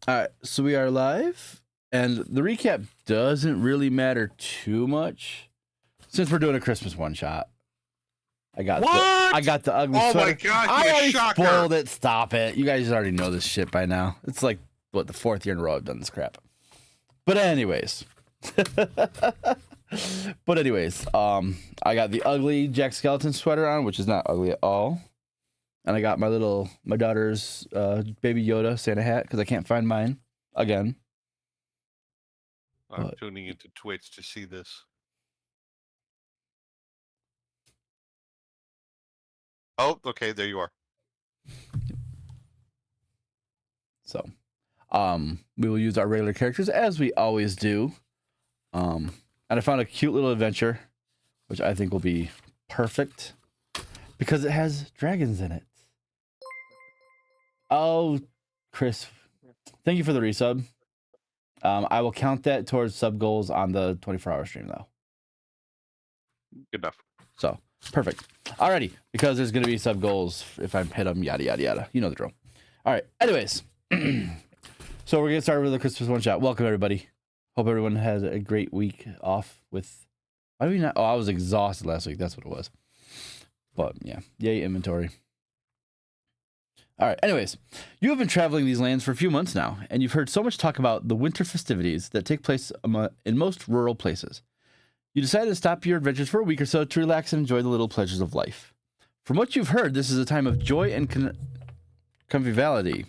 All right, so we are live, and the recap doesn't really matter too much since we're doing a Christmas one shot. I got the ugly Oh sweater. my god, I you already shocker. spoiled it. Stop it. You guys already know this shit by now. It's like the fourth year in a row I've done this crap. But anyways. I got the ugly Jack Skeleton sweater on, which is not ugly at all. And I got my daughter's Baby Yoda Santa hat because I can't find mine again. I'm tuning into Twitch to see this. Oh, okay, there you are. So, we will use our regular characters as we always do. And I found a cute little adventure, which I think will be perfect because it has dragons in it. Oh, Chris, thank you for the resub. I will count that towards sub goals on the 24-hour stream, though. Good enough. So, perfect. Alrighty, because there's going to be sub goals if I hit them, yada, yada, yada. You know the drill. All right, anyways. So we're getting started with the Christmas one shot. Welcome, everybody. Hope everyone has a great week off with... Why do we not... Oh, I was exhausted last week. That's what it was. But, yeah. Yay, inventory. All right, anyways. You have been traveling these lands for a few months now, and you've heard so much talk about the winter festivities that take place in most rural places. You decided to stop your adventures for a week or so to relax and enjoy the little pleasures of life. From what you've heard, this is a time of joy and conviviality,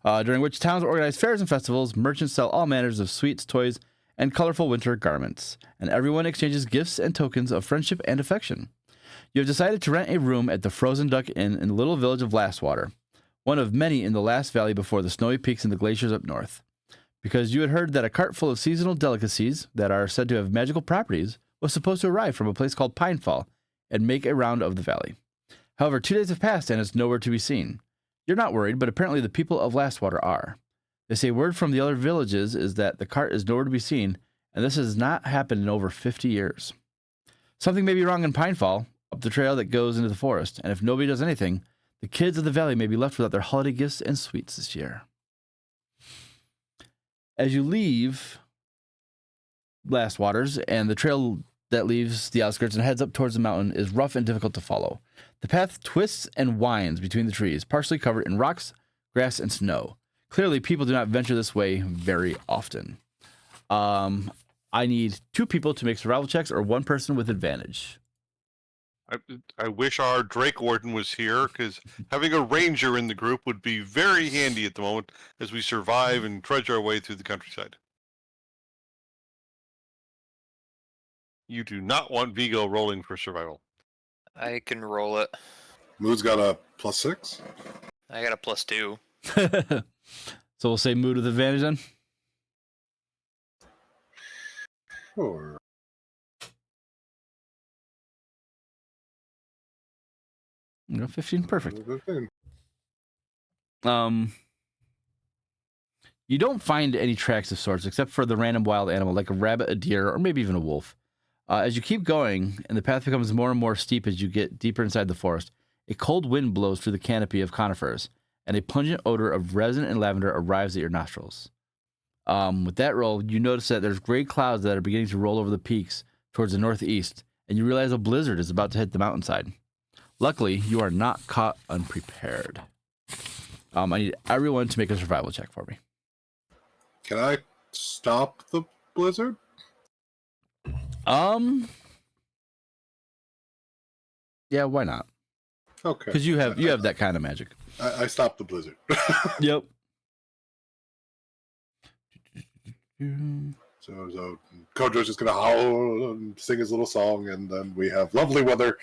during which towns organize fairs and festivals, merchants sell all manners of sweets, toys, and colorful winter garments, and everyone exchanges gifts and tokens of friendship and affection. You have decided to rent a room at the Frozen Duck Inn in the little village of Lastwater, one of many in the last valley before the snowy peaks and the glaciers up north. Because you had heard that a cart full of seasonal delicacies that are said to have magical properties was supposed to arrive from a place called Pinefall and make a round of the valley. However, 2 days have passed and it's nowhere to be seen. You're not worried, but apparently the people of Lastwater are. They say word from the other villages is that the cart is nowhere to be seen, and this has not happened in over 50 years. Something may be wrong in Pinefall, up the trail that goes into the forest, and if nobody does anything, the kids of the valley may be left without their holiday gifts and sweets this year. As you leave Lastwaters, and the trail that leaves the outskirts and heads up towards the mountain is rough and difficult to follow. The path twists and winds between the trees, partially covered in rocks, grass, and snow. Clearly, people do not venture this way very often. I need 2 people to make survival checks or 1 person with advantage. I wish our Drake Warden was here, because having a ranger in the group would be very handy at the moment as we survive and trudge our way through the countryside. You do not want Vigo rolling for survival. I can roll it. Mood's got a +6. I got a +2. So we'll say mood with advantage then? Sure. You know, 15, perfect. You don't find any tracks of sorts except for the random wild animal like a rabbit, a deer, or maybe even a wolf. As you keep going and the path becomes more and more steep as you get deeper inside the forest, a cold wind blows through the canopy of conifers, and a pungent odor of resin and lavender arrives at your nostrils. With that roll, you notice that there's gray clouds that are beginning to roll over the peaks towards the northeast, and you realize a blizzard is about to hit the mountainside. Luckily, you are not caught unprepared. I need everyone to make a survival check for me. Can I stop the blizzard? Yeah, why not? Okay. Because you have that kind of magic. I stopped the blizzard. Yep. So Kojo's just gonna howl and sing his little song, and then we have lovely weather.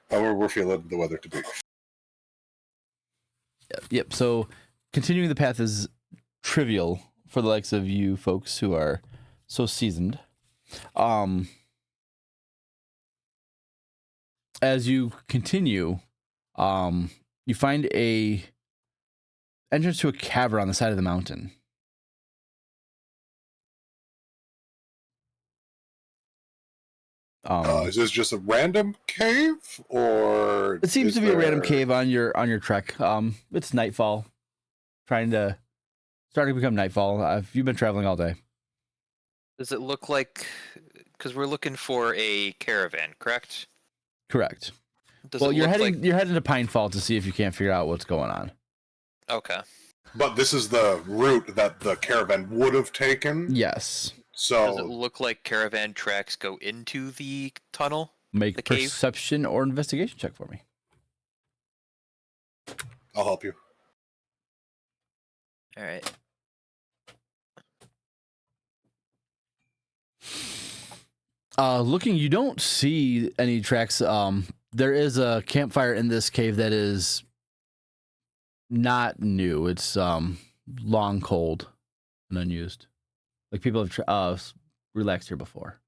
However, we're feeling the weather to be. Yep. So continuing the path is trivial for the likes of you folks who are so seasoned. As you continue, you find a entrance to a cavern on the side of the mountain. Is this just a random cave, or it seems to be a random cave on your trek? It's nightfall, trying to starting to become nightfall. You've been traveling all day. Does it look like? Because we're looking for a caravan, correct? Correct. Does Well, it you're look heading like? you're heading to Pinefall to see if you can't figure out what's going on. Okay. But this is the route that the caravan would have taken. Yes. Does it So look like caravan tracks go into the tunnel? Make The cave? perception or investigation check for me. I'll help you. All right. Looking, you don't see any tracks. There is a campfire in this cave that is not new. It's long cold and unused. Like people have relaxed here before.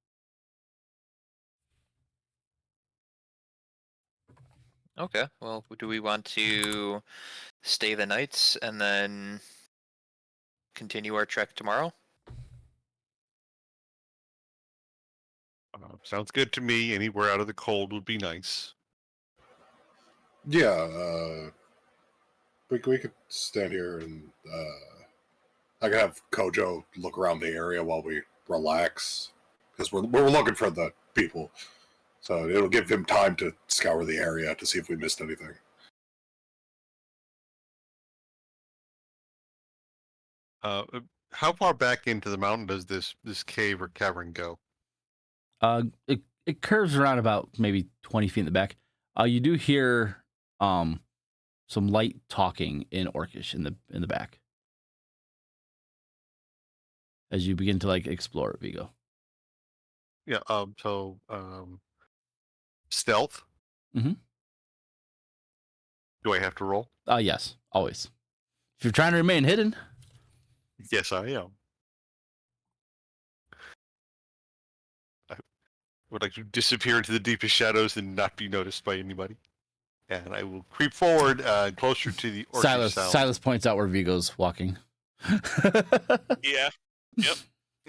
Okay. Well, do we want to stay the nights and then continue our trek tomorrow? Sounds good to me. Anywhere out of the cold would be nice. Yeah, we could stand here and I could have Kojo look around the area while we relax because we're looking for the people, so it'll give him time to scour the area to see if we missed anything. How far back into the mountain does this cave or cavern go? It curves around about maybe 20 feet in the back. You do hear some light talking in Orcish in the back as you begin to like explore it, Vigo. Yeah. Stealth. Mhm. Do I have to roll? Yes, always. If you're trying to remain hidden. Yes, I am. I would like to disappear into the deepest shadows and not be noticed by anybody. And I will creep forward closer to the Orcish sound. Silas points out where Vigo's walking. Yeah. Yep.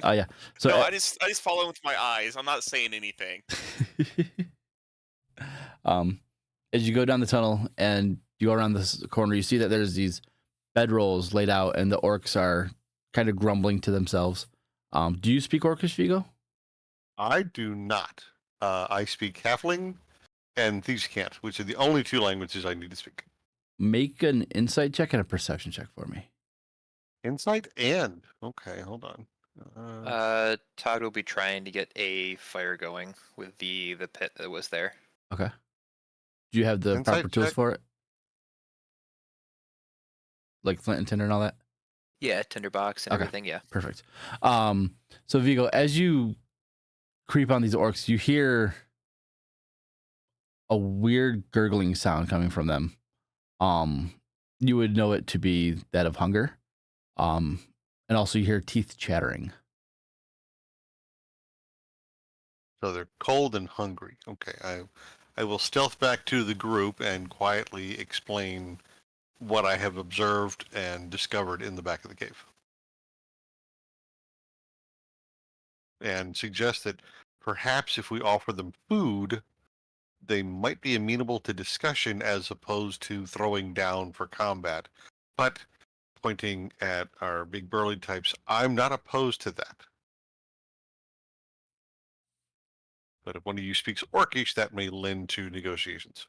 Oh yeah. So No, I just follow with my eyes. I'm not saying anything. as you go down the tunnel and you go around this corner, you see that there's these bedrolls laid out, and the orcs are kind of grumbling to themselves. Do you speak Orcish, Vigo? I do not. I speak Halfling and Thieves' Cant, which are the only two languages I need to speak. Make an insight check and a perception check for me. Insight and okay, hold on. Todd will be trying to get a fire going with the pit that was there. Okay. Do you have the Insight proper tools check? for it? Like flint and tinder and all that? Yeah, tinderbox and Okay. everything. Yeah. Perfect. So Vigo, as you creep on these orcs, you hear a weird gurgling sound coming from them. You would know it to be that of hunger. And also you hear teeth chattering. So they're cold and hungry. Okay, I will stealth back to the group and quietly explain what I have observed and discovered in the back of the cave. And suggest that perhaps if we offer them food, they might be amenable to discussion as opposed to throwing down for combat. But pointing at our big burly types, I'm not opposed to that. But if one of you speaks Orcish, that may lend to negotiations.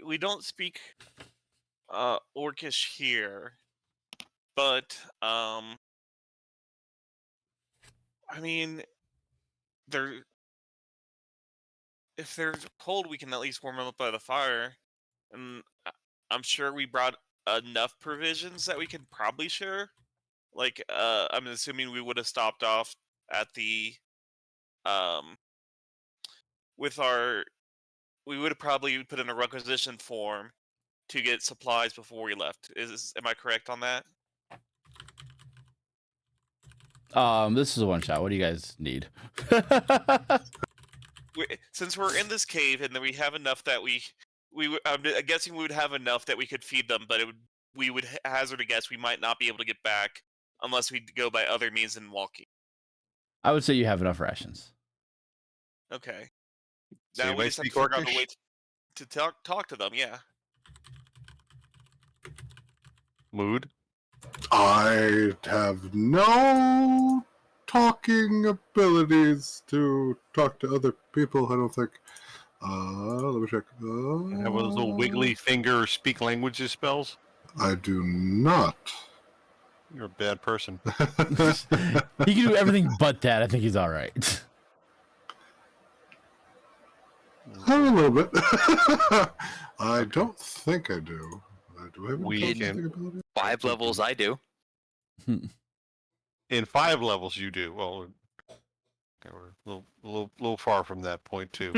We don't speak Orcish here, but I mean, they're if they're cold, we can at least warm them up by the fire, and I'm sure we brought enough provisions that we can probably share. Like, I'm assuming we would have stopped off at the um with our we would have probably put in a requisition form to get supplies before we left. Am I correct on that? This is a one shot. What do you guys need? Since we're in this cave and then we have enough that I'm guessing we would have enough that we could feed them, but we would hazard a guess we might not be able to get back unless we go by other means than walking. I would say you have enough rations. Okay. So Now you we might just have to speak figure out a Orcish? way to talk to them. Yeah. Mood. I have no talking abilities to talk to other people. I don't think. Let me check. And have one of those little wiggly finger speak languages spells. I do not. You're a bad person. He can do everything but that. I think he's all right. A little bit. I Okay. don't think I do. Do I have We any can- talking abilities? 5 levels I do. In 5 levels, you do. Well, okay, we're a little far from that point too.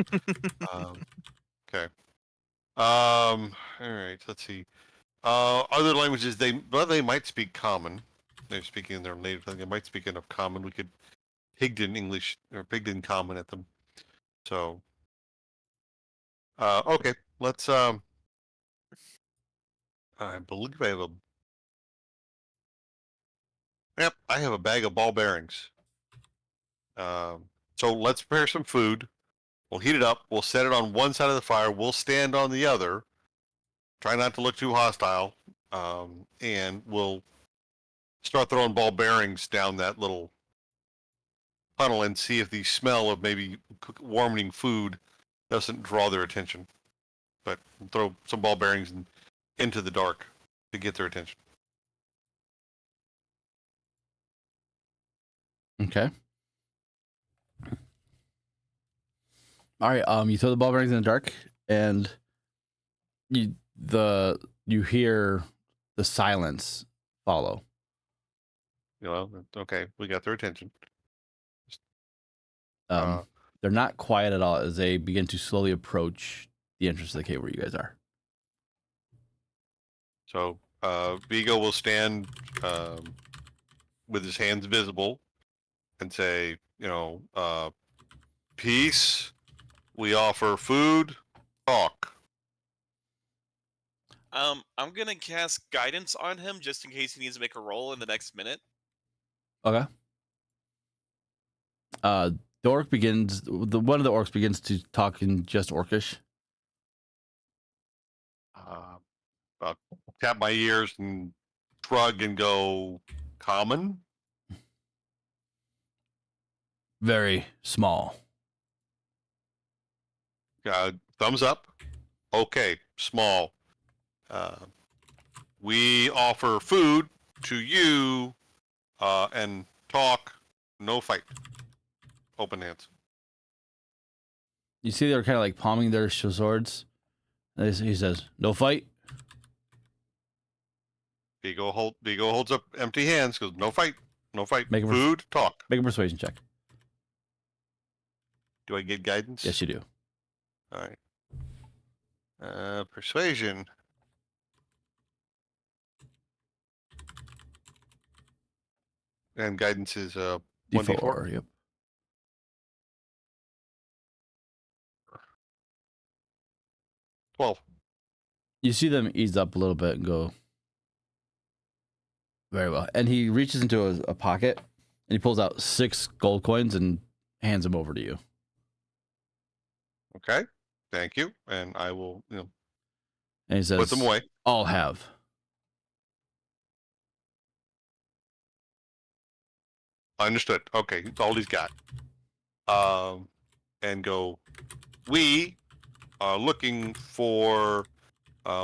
Okay. All right. Let's see. Other languages they might speak common. They're speaking in their native tongue. They might speak enough common. We could Pigden English or Pigden common at them. So, okay. Let's I believe I have a. Yep, I have a bag of ball bearings. So let's prepare some food. We'll heat it up. We'll set it on one side of the fire. We'll stand on the other. Try not to look too hostile. And we'll start throwing ball bearings down that little tunnel and see if the smell of maybe warming food doesn't draw their attention. But we'll throw some ball bearings into the dark to get their attention. Okay. All right. You throw the ball bearings in the dark, and you hear the silence follow. Okay, we got their attention. They're not quiet at all as they begin to slowly approach the entrance of the cave where you guys are. So Vigo will stand with his hands visible and say, peace. We offer food. Talk. I'm gonna cast guidance on him just in case he needs to make a roll in the next minute. Okay. The orc begins. One of the orcs begins to talk in just Orcish. I'll tap my ears and shrug and go, common. Very small. Thumbs up. Okay, small. We offer food to you and talk. No fight. Open hands. You see, they're kind of like palming their swords. And he says, "No fight." Vigo holds up empty hands. Goes, no fight. No fight. Make a Food. Talk. Make a persuasion check. Do I get guidance? Yes, you do. All right. Persuasion. And guidance is 1d4. Yep. You see them ease up a little bit and go, very well. And he reaches into a pocket and he pulls out 6 gold coins and hands them over to you. Okay. Thank you. And I will, And he says, put them away. "I'll have." Understood. Okay. That's all he's got. And go, we are looking for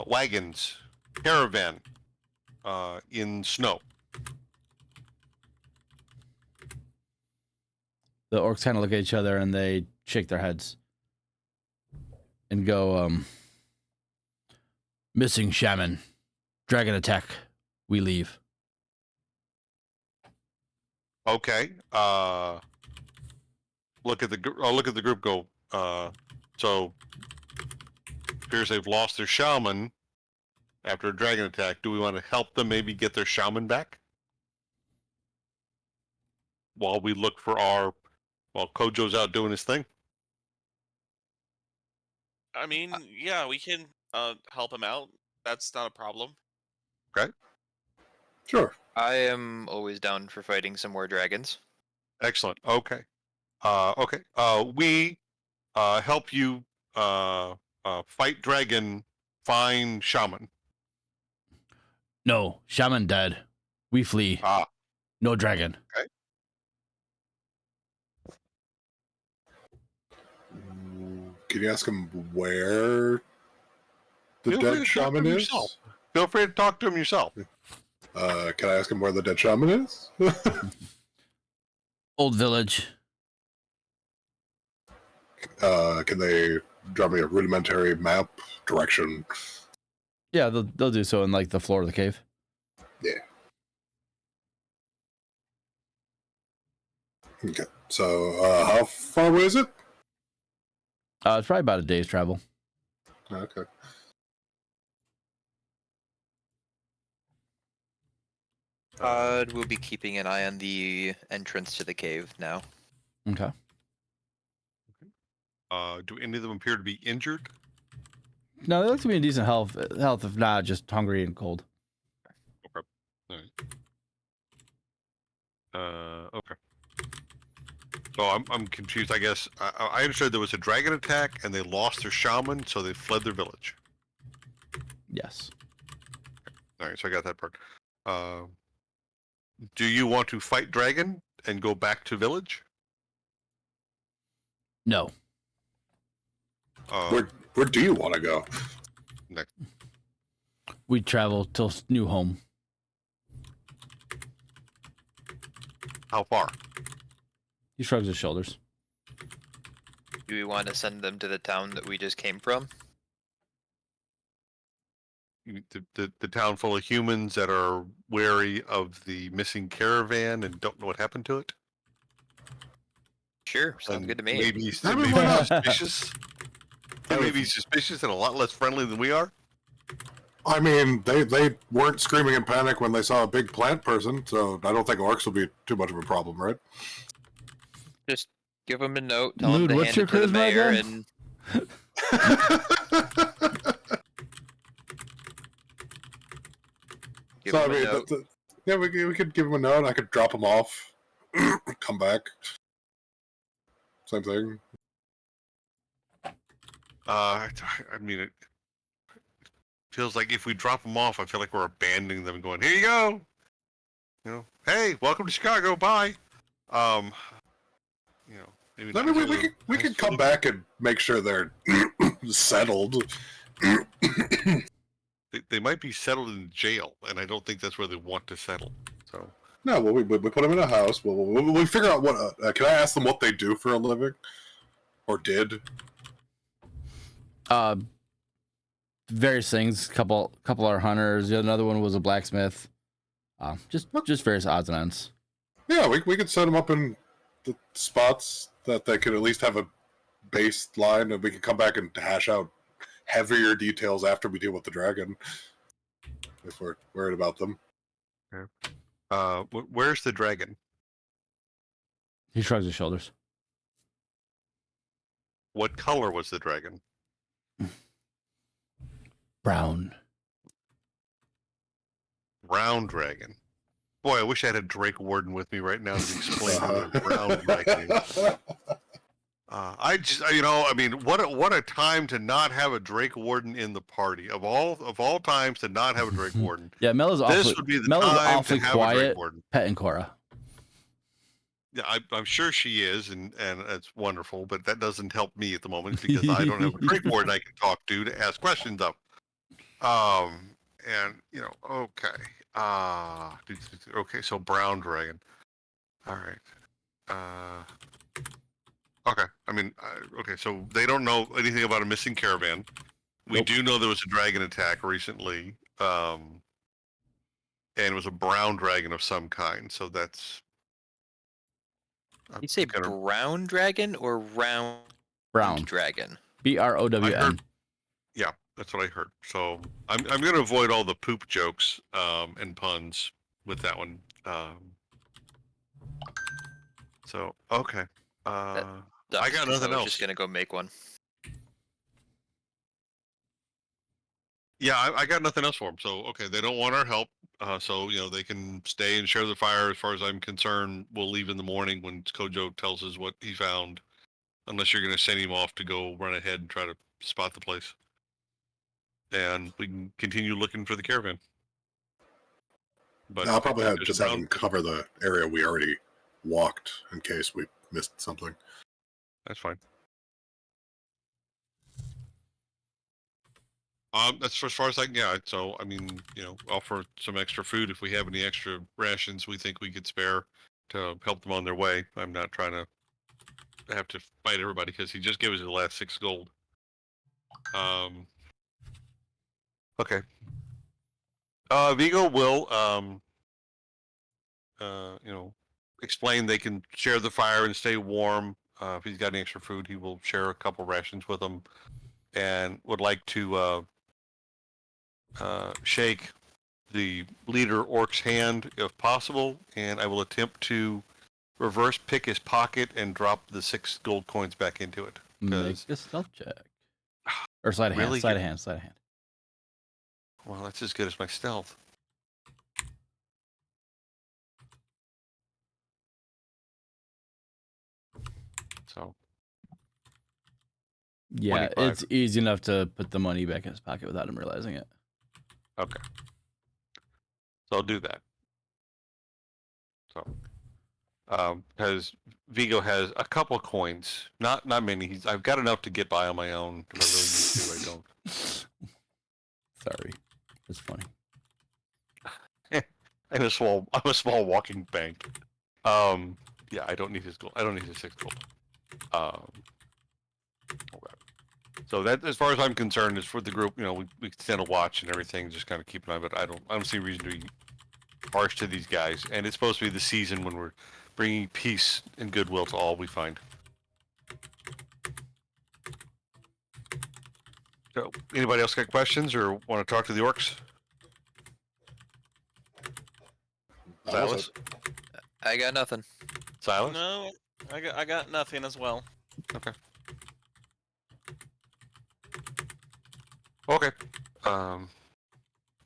wagons, caravan in snow. The orcs kind of look at each other and they shake their heads and go, "Missing shaman, dragon attack. We leave." Okay. Look at the group. Go. So appears they've lost their shaman after a dragon attack. Do we want to help them maybe get their shaman back while we look for while Kojo's out doing his thing? I mean, yeah, we can help him out. That's not a problem. Okay. Sure. I am always down for fighting some more dragons. Excellent. Okay. Okay. We help you fight dragon, find shaman. No, shaman dead. We flee. Ah, No dragon. Can you ask him where the Feel free dead to talk to shaman him is? yourself. Feel free to talk to him yourself. Can I ask him where the dead shaman is? Old village. Can they draw me a rudimentary map direction? Yeah, they'll do so in like the floor of the cave. Okay. So, how far away is it? It's probably about a day's travel. Okay. We'll be keeping an eye on the entrance to the cave now. Okay. Do any of them appear to be injured? No, they look to be in decent health. Health, if not just hungry and cold. Okay. All right. Okay. So I'm confused. I guess I understood there was a dragon attack and they lost their shaman, so they fled their village. Yes. All right, so I got that part. Do you want to fight dragon and go back to village? No. Where do you want to go? We travel till new home. How far? He shrugs his shoulders. Do we want to send them to the town that we just came from? The town full of humans that are wary of the missing caravan and don't know what happened to it? Sure, sounds And good to me. Maybe, I mean, maybe why not? suspicious. They may be suspicious and a lot less friendly than we are. I mean, they weren't screaming in panic when they saw a big plant person, so I don't think orcs will be too much of a problem, right? Just give them a note, tell them Mood, to what's hand your it to the charisma mayor, again? and give So I them a mean, note. yeah, we could give him a note. I could drop him off, come back. Same thing. I mean, it feels like if we drop them off, I feel like we're abandoning them and going, here you go. You know, hey, welcome to Chicago. Bye. You know, maybe I not mean, necessarily we nice could come food. back and make sure they're settled. They might be settled in jail, and I don't think that's where they want to settle. So No, well, we put them in a house. We figure out what. Can I ask them what they do for a living, or did? Various things. Couple are hunters. The another one was a blacksmith. Just various odds and ends. Yeah, we could set them up in the spots that they could at least have a baseline, and we can come back and hash out heavier details after we deal with the dragon, if we're worried about them. where's the dragon? He shrugs his shoulders. What color was the dragon? Brown. Brown dragon. Boy, I wish I had a Drake Warden with me right now to explain what a brown dragon is. I just, I mean, what a time to not have a Drake Warden in the party. Of all times to not have a Drake Warden. Yeah, Mella's This would be the Mella's time awfully to have a Drake quiet. Warden. Pet and Cora. Yeah, I'm sure she is, and it's wonderful, but that doesn't help me at the moment because I don't have a Drake Warden I can talk to ask questions of. And okay. Okay, so brown dragon. All right. Okay. I mean, okay. So they don't know anything about a missing caravan. We Nope. do know there was a dragon attack recently. And it was a brown dragon of some kind. So that's. You say gonna- brown dragon or round Brown. dragon? BROWN. Yeah, that's what I heard. So I'm going to avoid all the poop jokes and puns with that one. So okay. I got nothing I was else. just gonna go make one. Yeah, I got nothing else for them. So okay, they don't want our help. So they can stay and share the fire. As far as I'm concerned, we'll leave in the morning when Kojo tells us what he found. unless you're going to send him off to go run ahead and try to spot the place. And we can continue looking for the caravan. But I'll probably if just there's have him cover the area we already walked in case we missed something. That's fine. That's as far as I can. Yeah. So I mean, offer some extra food if we have any extra rations we think we could spare to help them on their way. I'm not trying to have to fight everybody because he just gave us the last 6 gold. Okay. Vigo will explain they can share the fire and stay warm. If he's got any extra food, he will share a couple rations with them, and would like to shake the leader orc's hand if possible, and I will attempt to reverse pick his pocket and drop the 6 gold coins back into it. Make a stealth check. Or sleight of hand. Really? Sleight of hand. Sleight of hand. Well, that's as good as my stealth. So Yeah, 25. it's easy enough to put the money back in his pocket without him realizing it. okay. So I'll do that. So because Vigo has a couple of coins, not many. I've got enough to get by on my own. If I really need to, I don't. Sorry, it's funny. I'm a small walking bank. Yeah, I don't need his gold. I don't need his 6 gold. Okay. So that, as far as I'm concerned, is for the group. We stand a watch and everything, just kind of keep an eye. But I don't see a reason to be harsh to these guys. And it's supposed to be the season when we're bringing peace and goodwill to all we find. So, anybody else got questions or want to talk to the orcs? Silas? I got nothing. Silas? No, I got nothing as well. Okay. Okay.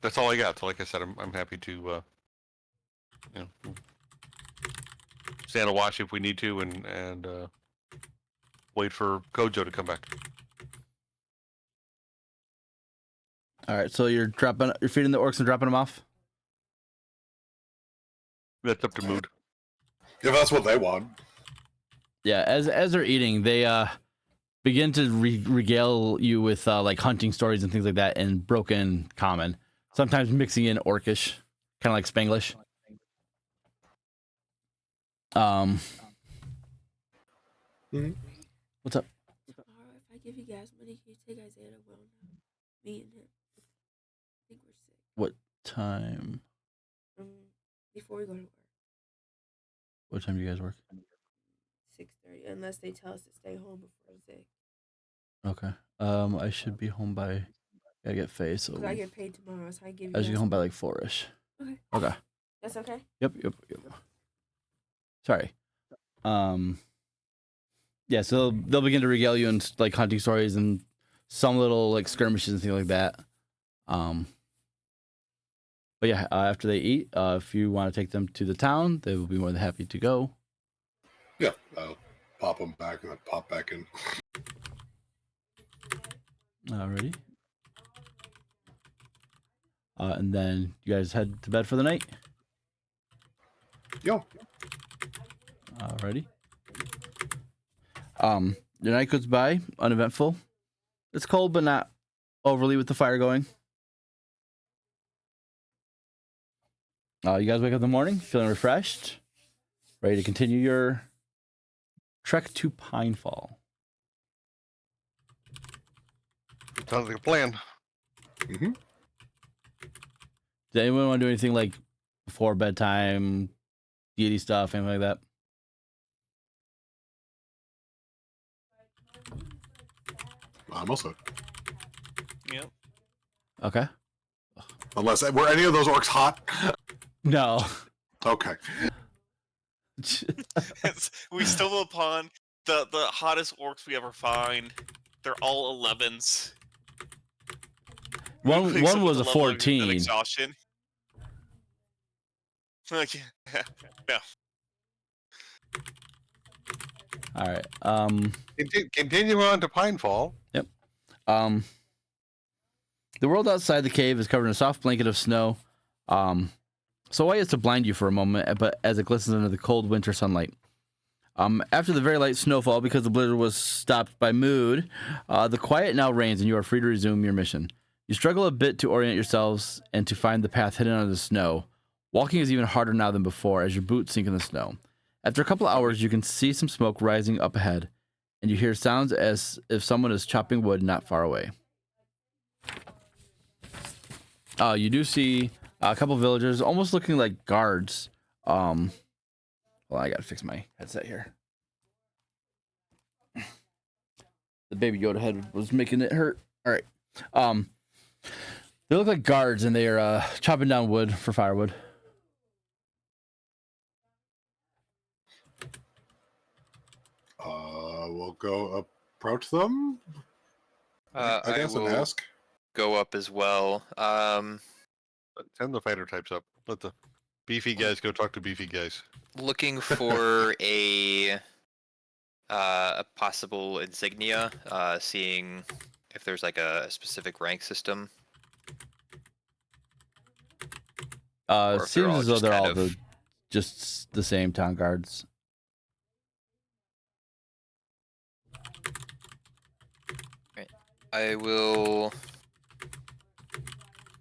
That's all I got. So like I said, I'm happy to stand a watch if we need to, and wait for Kojo to come back. All right, so you're feeding the orcs and dropping them off. That's up to mood. If that's what they want. Yeah, as they're eating, they begin to regale you with like hunting stories and things like that in broken common, sometimes mixing in orcish, kind of like Spanglish. What's up? Tomorrow, if I give you guys money, can you take Isaiah to Will now? Me and him. I think we're sick. What time? Before we go to work. What time do you guys work? 6:30, unless they tell us to stay home before 6. Okay. I should be home by. Gotta get face. So Because I get paid tomorrow, so I give you I should guys get home by like 4ish. Okay. Okay. That's okay? Yep. Sorry. Yeah, so they'll begin to regale you in like hunting stories and some little like skirmishes and things like that. But yeah, after they eat, if you want to take them to the town, they will be more than happy to go. Yeah, I'll pop them back and then pop back in. Alrighty. And then you guys head to bed for the night. Yo. Alrighty. Your night goes by uneventful. It's cold, but not overly with the fire going. You guys wake up in the morning feeling refreshed, ready to continue your trek to Pinefall. Sounds like a plan. Mm-hmm. Does anyone want to do anything like before bedtime, deity stuff, anything like that? I'm also. Yep. Okay. Unless were any of those orcs hot? No. Okay. We stumble upon the hottest orcs we ever find. They're all 11s. One Wakes up was with a the level of 14. Exhaustion. Like, no. All right. Continue on to Pinefall. Um, the world outside the cave is covered in a soft blanket of snow. So white as to blind you for a moment, but as it glistens under the cold winter sunlight. After the very light snowfall, because the blizzard was stopped by mood, the quiet now reigns, and you are free to resume your mission. You struggle a bit to orient yourselves and to find the path hidden under the snow. Walking is even harder now than before, as your boots sink in the snow. After a couple hours, you can see some smoke rising up ahead, and you hear sounds as if someone is chopping wood not far away. You do see a couple villagers, almost looking like guards. Well, I gotta fix my headset here. The baby Yoda head was making it hurt. All right. They look like guards, and they are chopping down wood for firewood. We'll go approach them. I guess and ask. Go up as well. Send the fighter types up. Let the beefy guys go talk to beefy guys. Looking for a possible insignia. Seeing if there's like a specific rank system. Seems as though they're all just the same town guards. I will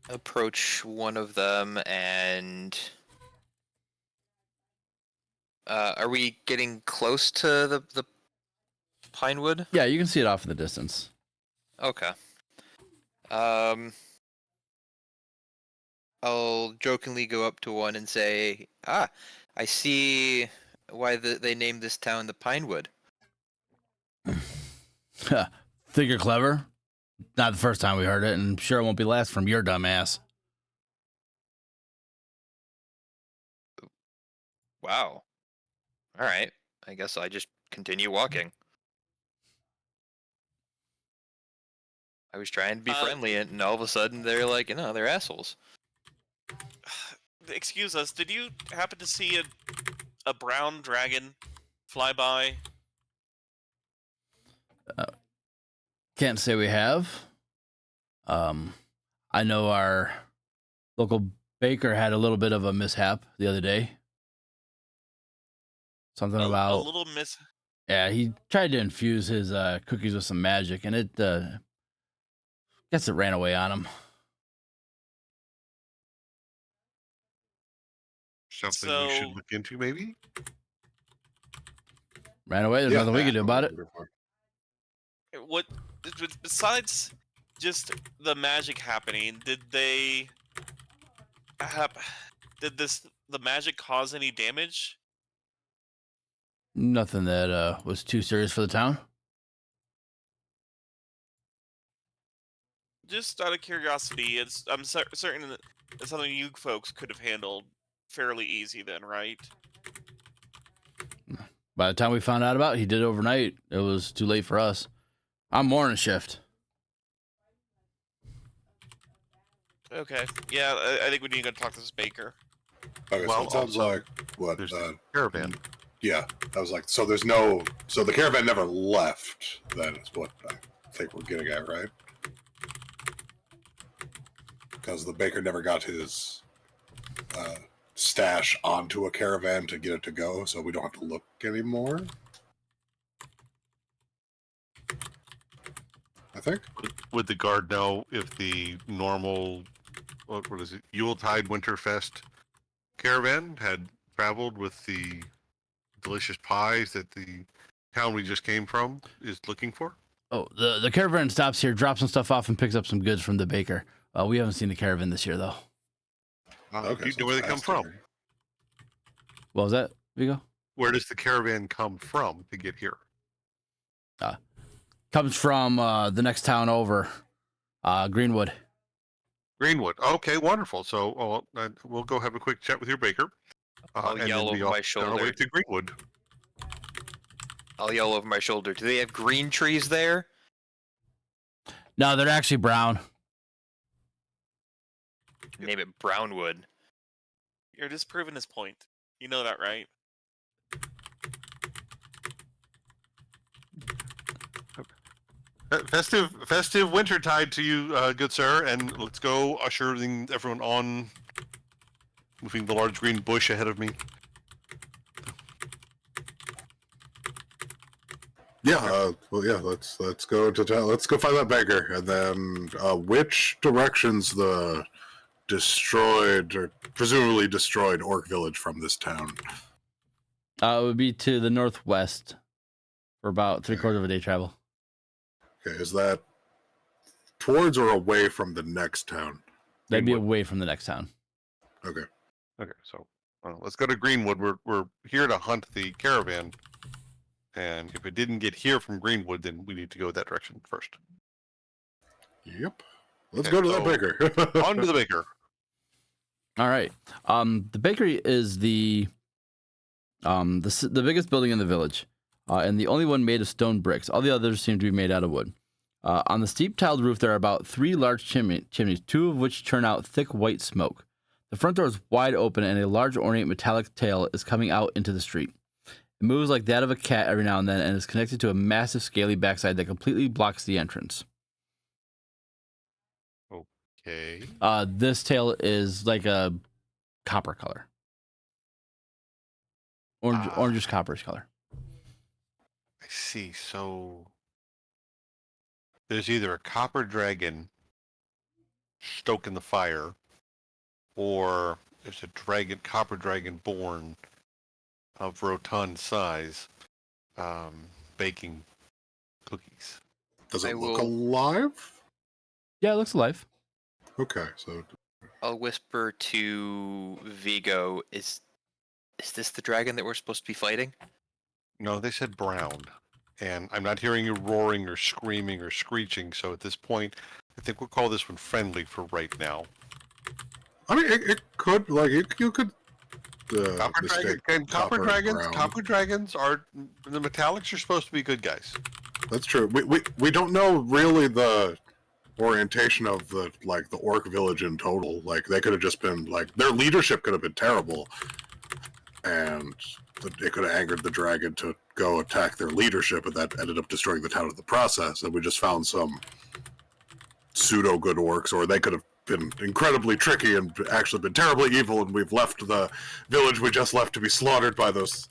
approach one of them and are we getting close to the Pinewood? Yeah, you can see it off in the distance. Okay. I'll jokingly go up to one and say, I see why they named this town the Pinewood. Think you're clever? Not the first time we heard it, and sure it won't be last from your dumb ass. Wow. All right. I guess I just continue walking. I was trying to be friendly, and all of a sudden they're like, they're assholes. Excuse us, did you happen to see a brown dragon fly by? Can't say we have. I know our local baker had a little bit of a mishap the other day. Something about a little Yeah, he tried to infuse his cookies with some magic, and it guess it ran away on him. Something we should look into, maybe? Ran away. There's nothing we can do about it. What, besides just the magic happening, did the magic cause any damage? Nothing that was too serious for the town. Just out of curiosity, I'm certain that it's something you folks could have handled fairly easy then, right? By the time we found out about it, he did it overnight. It was too late for us. I'm morning shift. Okay. Yeah, I think we need to go talk to this baker. Okay, Well, so it sounds also, like what? There's a caravan. Yeah, I was like, so the caravan never left. That is what I think we're getting at, right? Because the baker never got his stash onto a caravan to get it to go, so we don't have to look anymore. I think. Would the guard know if the normal, what is it, Yuletide Winterfest caravan had traveled with the delicious pies that the town we just came from is looking for? Oh, the caravan stops here, drops some stuff off, and picks up some goods from the baker. We haven't seen the caravan this year, though. Okay, do you know where they come from? What was that, Vigo? Where does the caravan come from to get here? Comes from the next town over, Greenwood. Greenwood. Okay, wonderful. So we'll go have a quick chat with your baker. I'll and yell then be over my off on our way shoulder. to Greenwood. I'll yell over my shoulder. Do they have green trees there? No, they're actually brown. Name it Brownwood. You're disproving his point. You know that, right? Festive wintertide to you, good sir, and let's go ushering everyone on, moving the large green bush ahead of me. Yeah, well, yeah. Let's go to town. Let's go find that baker, and then which directions the destroyed or presumably destroyed orc village from this town? It would be to the northwest for about 3/4 of a day travel. Okay, is that towards or away from the next town? That'd be Greenwood. away from the next town. Okay. Okay, so let's go to Greenwood. We're here to hunt the caravan, and if it didn't get here from Greenwood, then we need to go that direction first. Yep. Let's Okay, go to that so baker. On to the baker. All right. The bakery is the biggest building in the village, and the only one made of stone bricks. All the others seem to be made out of wood. On the steep tiled roof, there are about 3 large chimneys, 2 of which turn out thick white smoke. The front door is wide open, and a large ornate metallic tail is coming out into the street. It moves like that of a cat every now and then, and is connected to a massive scaly backside that completely blocks the entrance. Okay. This tail is like a copper color. Orangish copperish color. I see. So there's either a copper dragon stoking the fire, or there's a copper dragon born of rotund size, baking cookies. Does it I look will- alive? Yeah, it looks alive. Okay, so I'll whisper to Vigo, is this the dragon that we're supposed to be fighting? No, they said brown, and I'm not hearing you roaring or screaming or screeching. So at this point, I think we'll call this one friendly for right now. I mean, it could you could. Copper mistake copper dragons are the metallics are supposed to be good guys. That's true. We don't know really the orientation of the orc village in total. Like they could have just been their leadership could have been terrible, and it could have angered the dragon to go attack their leadership, and that ended up destroying the town in the process. And we just found some pseudo good orcs, or they could have been incredibly tricky and actually been terribly evil, and we've left the village we just left to be slaughtered by those.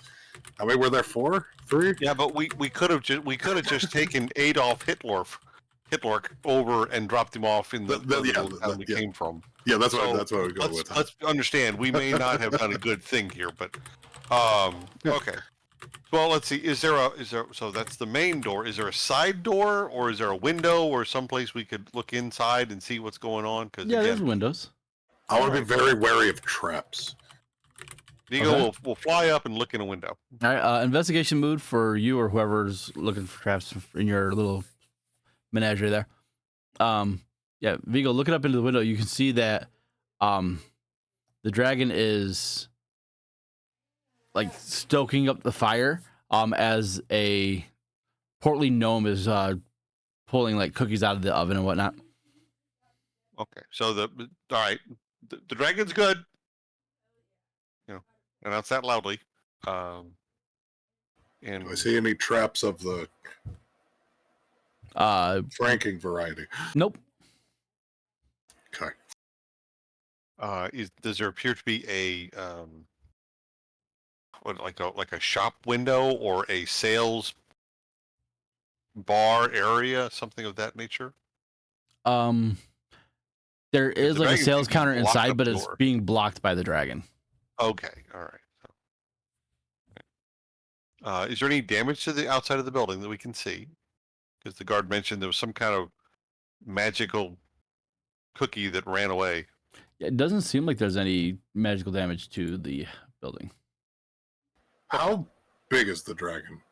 How many were there? 4? 3? Yeah, but we could have just taken Adolf Hitler over and dropped him off in the town we came from. Yeah, that's So, what we go with. Let's understand. We may not have done a good thing here, but okay. Well, let's see. Is there so that's the main door. Is there a side door, or is there a window, or someplace we could look inside and see what's going on? Because Yeah, there's windows. I want to be very wary of traps. Vigo will fly up and look in a window. All right, investigation mood for you or whoever's looking for traps in your little menagerie there. Yeah, Vigo, looking up into the window, you can see that the dragon is like stoking up the fire as a portly gnome is pulling like cookies out of the oven and whatnot. Okay, so all right, the dragon's good. Announce that loudly. And Do I see any traps of the franking variety? Nope. Okay. does there appear to be a like a shop window or a sales bar area, something of that nature? There is the like a dragon sales seems to counter block inside, up but the it's door. being blocked by the dragon. Okay, all right. Is there any damage to the outside of the building that we can see? Because the guard mentioned there was some kind of magical cookie that ran away. It doesn't seem like there's any magical damage to the building. How big is the dragon?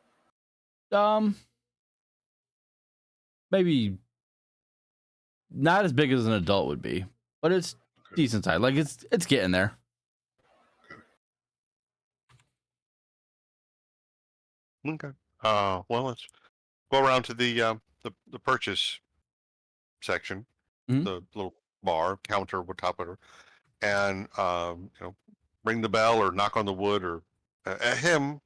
Maybe not as big as an adult would be, but it's decent size. Like it's getting there. Okay. Well, let's go around to the purchase section, Mhm. the little bar counter with top of it, and ring the bell or knock on the wood or at him.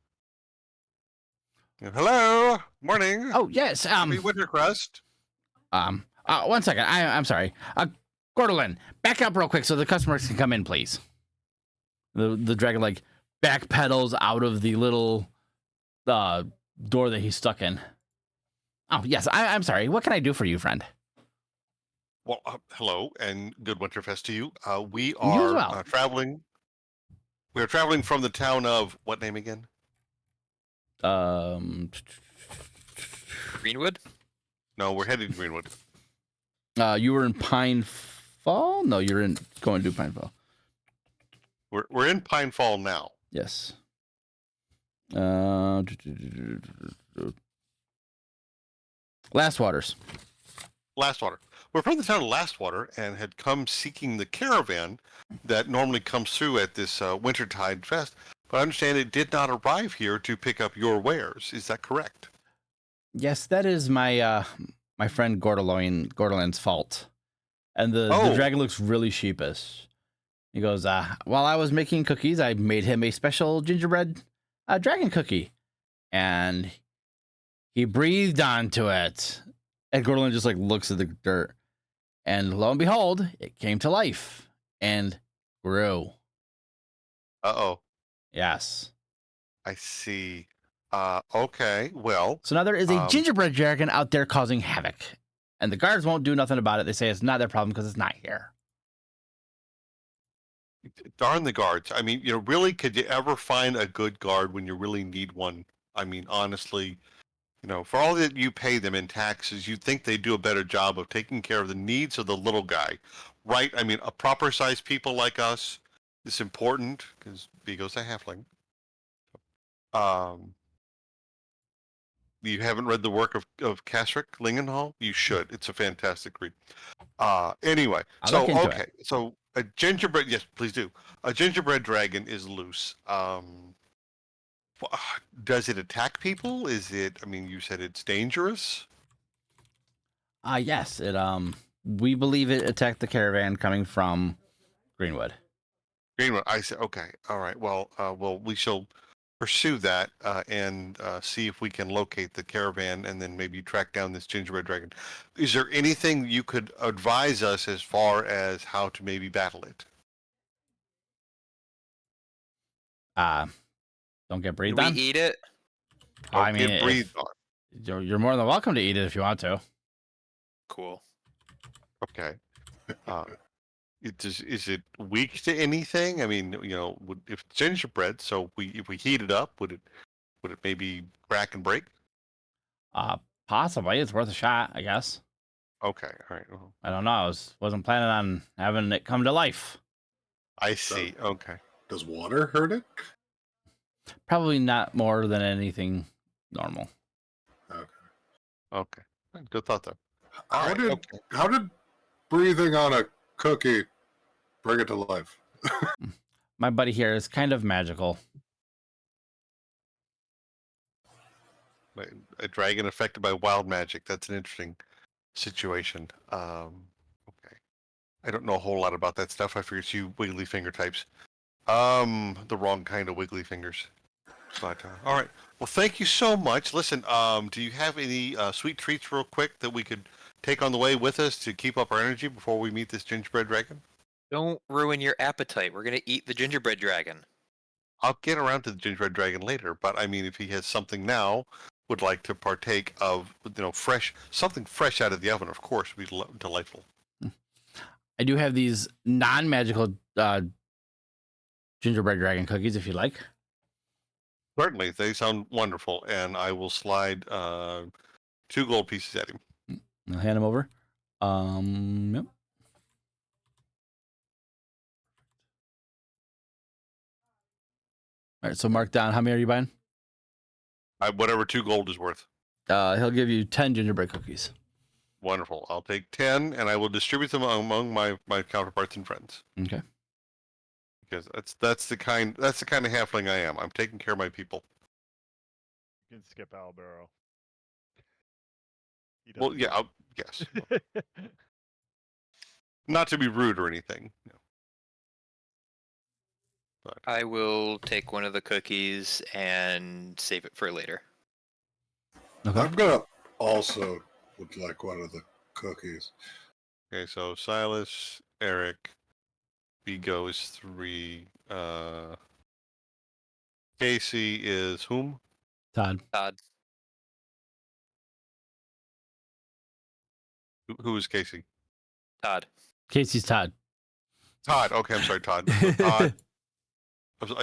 Hello, morning. Oh yes. Happy Wintercrest. One second. I'm sorry. Gordolin, back up real quick so the customers can come in, please. The dragon like backpedals out of the little door that he's stuck in. Oh yes, I'm sorry. What can I do for you, friend? Well, hello and good Winterfest to you. We You as are well. traveling. We are traveling from the town of what name again? Greenwood? No, we're headed to Greenwood. You were in Pine Fall? No, you're in going to Pine Fall. We're in Pine Fall now. Yes. Last Waters. Lastwater. We're from the town of Lastwater and had come seeking the caravan that normally comes through at this Wintertide Fest. But I understand it did not arrive here to pick up your wares. Is that correct? Yes, that is my my friend Gordolin's fault. And the Oh. dragon looks really sheepish. He goes, while I was making cookies, I made him a special gingerbread dragon cookie. And he breathed onto it. And Gordolin just like looks at the dirt. And lo and behold, it came to life and grew. Uh-oh. Yes. I see. Okay, well, So now there is a gingerbread dragon out there causing havoc. And the guards won't do nothing about it. They say it's not their problem because it's not here. darn the guards. I mean, really, could you ever find a good guard when you really need one? I mean, honestly, for all that you pay them in taxes, you'd think they do a better job of taking care of the needs of the little guy, right? I mean, a proper sized people like us is important because Vigo's a halfling. You haven't read the work of Kasric Lingenhall? You should. It's a fantastic read. Anyway, I'll look into okay, so a gingerbread, yes, please do. A gingerbread dragon is loose. Does it attack people? Is it? I mean, you said it's dangerous. Yes, it we believe it attacked the caravan coming from Greenwood. Greenwood. I said, okay, all right. Well, we shall pursue that and see if we can locate the caravan and then maybe track down this gingerbread dragon. Is there anything you could advise us as far as how to maybe battle it? Don't get Do breathed we on. eat it? I mean, Get breathed on. You're more than welcome to eat it if you want to. Cool. Okay. Is it weak to anything? I mean, if it's gingerbread, so if we heat it up, would it maybe crack and break? Possibly. It's worth a shot, I guess. Okay, all right. Well, I don't know. I wasn't planning on having it come to life. I see. Okay. Does water hurt it? Probably not more than anything normal. Okay. Good thought though. How did breathing on a cookie bring it to life? My buddy here is kind of magical. A dragon affected by wild magic. That's an interesting situation. Okay. I don't know a whole lot about that stuff. I figure it's you wiggly finger types. The wrong kind of wiggly fingers. But all right. Well, thank you so much. Listen, do you have any sweet treats real quick that we could take on the way with us to keep up our energy before we meet this gingerbread dragon? Don't ruin your appetite. We're gonna eat the gingerbread dragon. I'll get around to the gingerbread dragon later, but I mean, if he has something now, would like to partake of, something fresh out of the oven, of course, would be delightful. I do have these non-magical gingerbread dragon cookies if you like. Certainly, they sound wonderful, and I will slide 2 gold pieces at him. I'll hand them over. Yep. All right, so mark down. How many are you buying? Whatever 2 gold is worth. He'll give you 10 gingerbread cookies. Wonderful. I'll take 10, and I will distribute them among my counterparts and friends. Okay. Because that's the kind of halfling I am. I'm taking care of my people. You can skip Albaro. Well, yeah, yes. Not to be rude or anything. No. But I will take one of the cookies and save it for later. Okay. I'm gonna also would like one of the cookies. Okay, so Silas, Eric, Vigo is 3. Casey is whom? Todd. Todd. Who is Casey? Todd. Casey's Todd. Todd. Okay, I'm sorry, Todd. So Todd.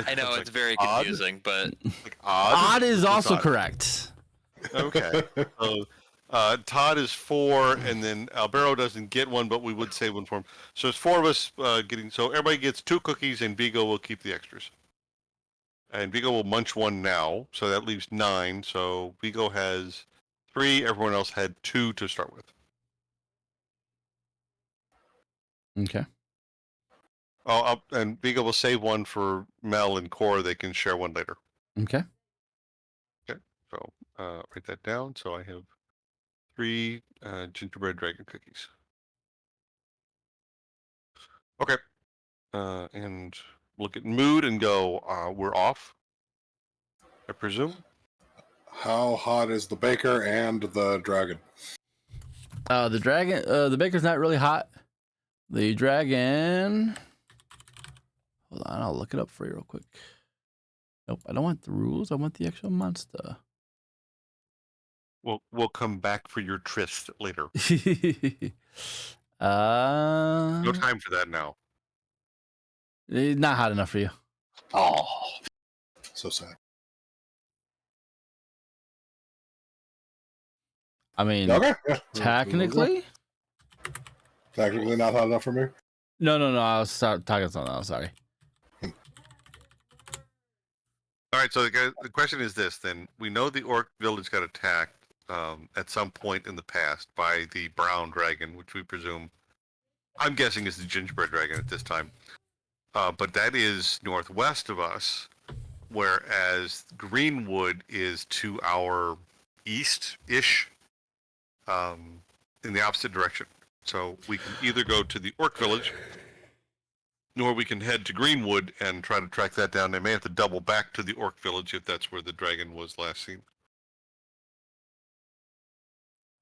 I know was it's very odd? confusing, but Like odd. Odd is What's also odd? correct. Okay. So Todd is 4, and then Albero doesn't get one, but we would save one for him. So it's 4 of us getting. So everybody gets 2 cookies, and Vigo will keep the extras. And Vigo will munch 1 now, so that leaves 9. So Vigo has 3. Everyone else had 2 to start with. Okay. Oh, and Vigo will save 1 for Mel and Cora. They can share 1 later. Okay. So write that down. So I have 3 gingerbread dragon cookies. Okay. And look at mood and go, we're off, I presume. How hot is the baker and the dragon? The dragon, the baker's not really hot. The dragon. Hold on, I'll look it up for you real quick. Nope, I don't want the rules. I want the actual monster. We'll come back for your tryst later. No time for that now. Not hot enough for you. Oh, so sad. I mean, Okay. Yeah. technically. Technically not hot enough for me. No. I was talking something else. Sorry. All right, so the question is this then. We know the orc village got attacked at some point in the past by the brown dragon, which we presume, I'm guessing is the gingerbread dragon at this time. But that is northwest of us, whereas Greenwood is to our east-ish, in the opposite direction. So we can either go to the orc village, nor we can head to Greenwood and try to track that down. They may have to double back to the orc village if that's where the dragon was last seen.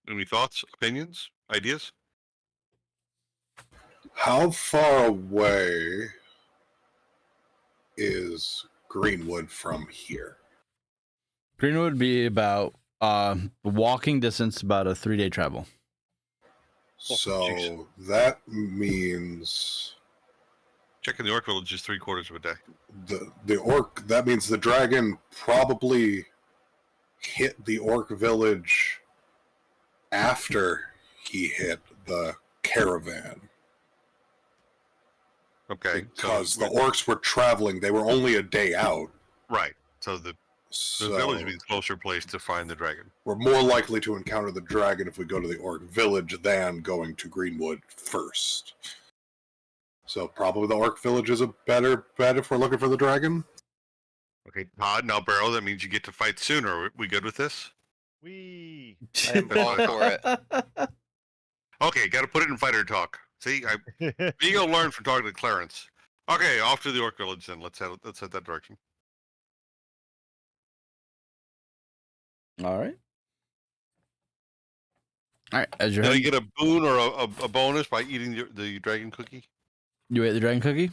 Any thoughts, opinions, ideas? How far away is Greenwood from here? Greenwood would be about walking distance, about a 3-day travel. So geez. that means Checking the orc village is 3/4 of a day. the orc. That means the dragon probably hit the orc village after he hit the caravan. Okay. Because so the orcs were traveling. They were only a day out. right. So the village would be the closer place to find the dragon. We're more likely to encounter the dragon if we go to the orc village than going to Greenwood first. So probably the orc village is a better bet if we're looking for the dragon. Okay, Todd, now Barrow, that means you get to fight sooner. We good with this? We. I am all for it. Okay, got to put it in fighter talk. See, Vigo learned from talking to Clarence. Okay, off to the orc village then. Let's head that direction. All right. All right. As you're Did I heading, get a boon or a bonus by eating the dragon cookie? you ate the dragon cookie.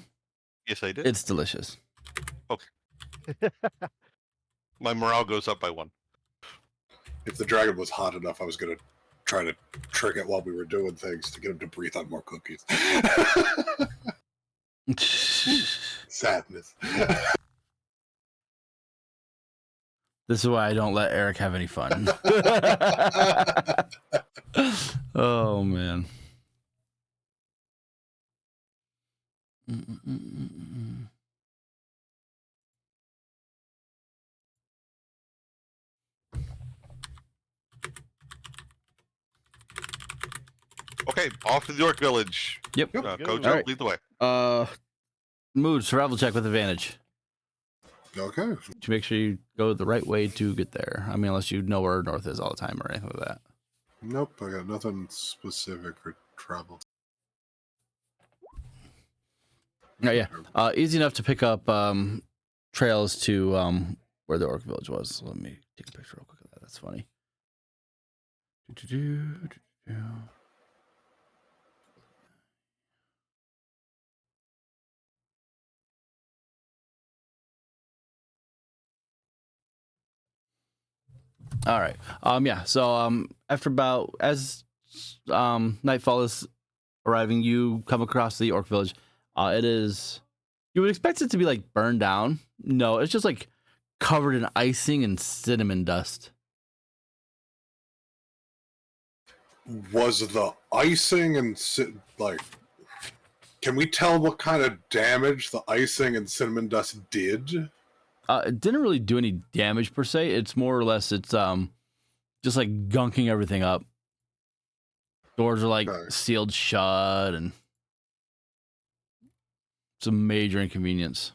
Yes, I did. It's delicious. My morale goes up by 1. If the dragon was hot enough, I was going to try to trick it while we were doing things to get him to breathe on more cookies. Sadness. This is why I don't let Eric have any fun. Oh man. Okay, off to the orc village. Yep. Coach, All right. lead the way. Mood survival check with advantage Okay. to make sure you go the right way to get there. I mean, unless you know where north is all the time or anything like that. Nope, I got nothing specific for travel. Oh, yeah. Easy enough to pick up trails to where the orc village was. Let me take a picture real quick of that. That's funny. All right. Yeah. So after about as nightfall is arriving, you come across the orc village. It is. You would expect it to be like burned down. No, it's just like covered in icing and cinnamon dust. Was the icing and like? Can we tell what kind of damage the icing and cinnamon dust did? It didn't really do any damage per se. It's more or less it's just like gunking everything up. Doors are like Okay. sealed shut and it's a major inconvenience.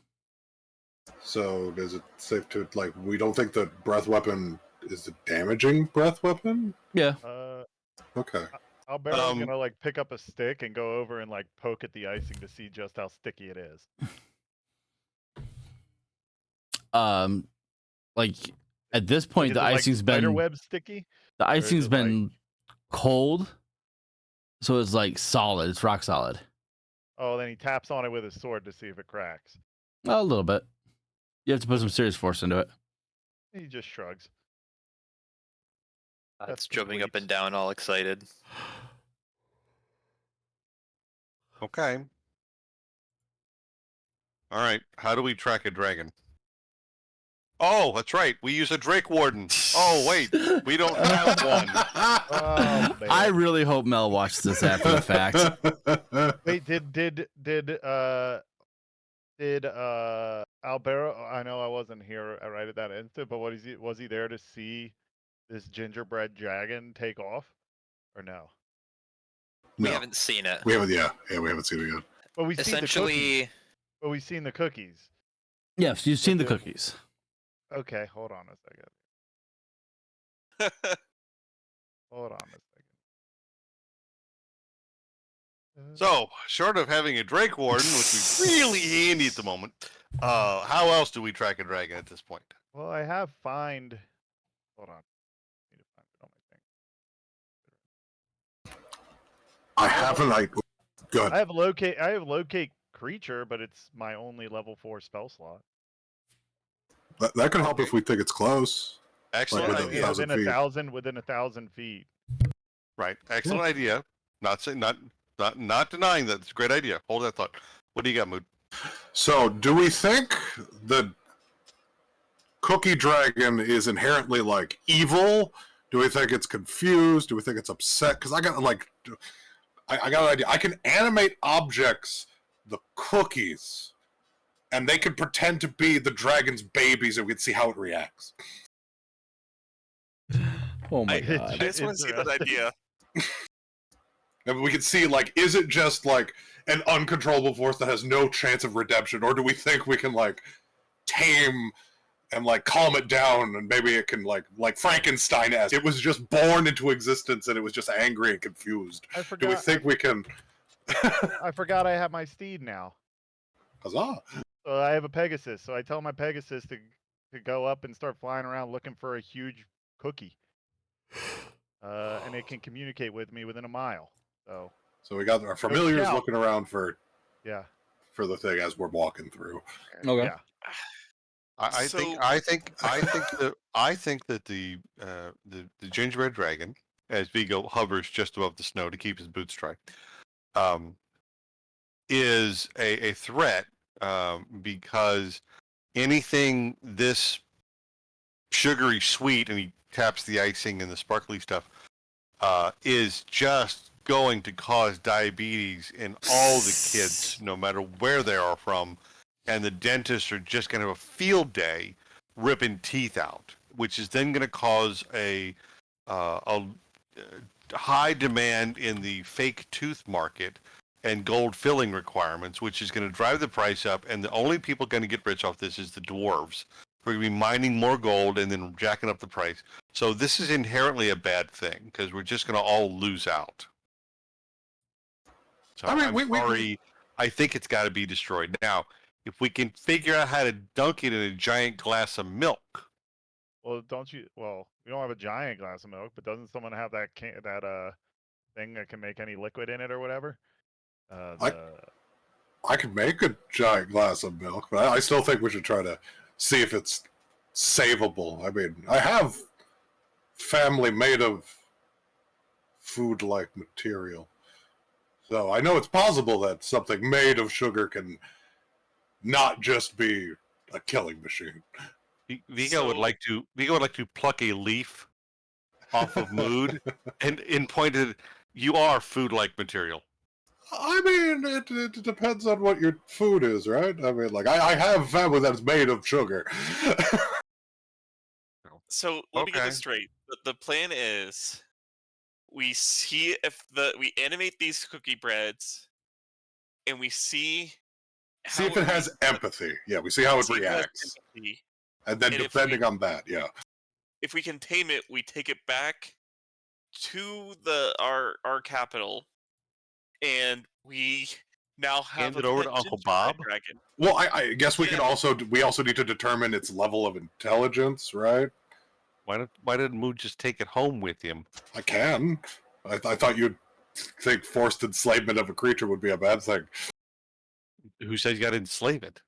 So is it safe to like? We don't think the breath weapon is a damaging breath weapon. Yeah. Okay. Albero's gonna like pick up a stick and go over and like poke at the icing to see just how sticky it is. Like at this point, Is the it, like, icing's spider been web sticky. the is icing's it, been cold, so it's like solid. It's rock solid. Oh, then he taps on it with his sword to see if it cracks. A little bit. You have to put some serious force into it. He just shrugs. That's That's jumping up complete. and down, all excited. Okay. All right. How do we track a dragon? Oh, that's right. We use a Drake Warden. Oh, wait. We don't have one. Oh, man. I really hope Mel watched this after the fact. Wait, did Albero? I know I wasn't here right at that instant, but was he there to see this gingerbread dragon take off, or no? We No, haven't seen it. we haven't. Yeah, we haven't seen it yet. But we've seen the cookies. Essentially, But we've seen the cookies. Yes, you've seen the Okay. cookies. Okay, hold on a second. Hold on a second. So, short of having a Drake Warden, which is really handy at the moment, how else do we track a dragon at this point? Well, I have find. Hold on. I need to find it on my thing. I haven't. Good. I have locate creature, but it's my only level 4 spell slot. That could help if we think it's close. Excellent within idea. 1,000 within feet. within 1,000 feet. Right. Excellent idea. Not denying that. It's a great idea. Hold that thought. What do you got, Mood? So, do we think the cookie dragon is inherently like evil? Do we think it's confused? Do we think it's upset? Because I got I got an idea. I can animate objects, the cookies, and they can pretend to be the dragon's babies, and we can see how it reacts. Oh my I god. just want to see that idea. And we can see, like, is it just like an uncontrollable force that has no chance of redemption, or do we think we can like tame and like calm it down, and maybe it can like Frankenstein-esque? It was just born into existence, and it was just angry and confused. I Do we forgot. think we can? I forgot I have my steed now. Huzzah! So I have a Pegasus. So I tell my Pegasus to go up and start flying around looking for a huge cookie. And it can communicate with me within a mile. So we got our familiars scout. looking around for Yeah. the thing as we're walking through. Okay. Yeah. I think that the gingerbread dragon, as Vigo hovers just above the snow to keep his boots dry, is a threat because anything this sugary sweet, and he taps the icing and the sparkly stuff, is just going to cause diabetes in all the kids, no matter where they are from. And the dentists are just going to have a field day ripping teeth out, which is then going to cause a high demand in the fake tooth market and gold filling requirements, which is going to drive the price up. And the only people going to get rich off this is the dwarves. We're going to be mining more gold and then jacking up the price. So this is inherently a bad thing because we're just going to all lose out. So I mean, I'm sorry. I think it's got to be destroyed. Now, if we can figure out how to dunk it in a giant glass of milk. Well, don't you? Well, we don't have a giant glass of milk, but doesn't someone have that thing that can make any liquid in it or whatever? I could make a giant glass of milk, but I still think we should try to see if it's savable. I mean, I have family made of food-like material. So I know it's possible that something made of sugar can not just be a killing machine. Vigo would like to pluck a leaf off of Mood and pointed. You are food-like material. I mean, it depends on what your food is, right? I mean, like, I have family that's made of sugar. So let me get Okay. this straight. The plan is we see if we animate these cookie breads, and we see See if it has empathy. Yeah, we see how it reacts. And then And if depending on that, yeah. If we can tame it, we take it back to our capital, and we now have Hand it over to pet Uncle gingerbread Bob? dragon. Well, I guess we also need to determine its level of intelligence, right? Why didn't Mood just take it home with him? I can. I thought you'd think forced enslavement of a creature would be a bad thing. Who said you got to enslave it?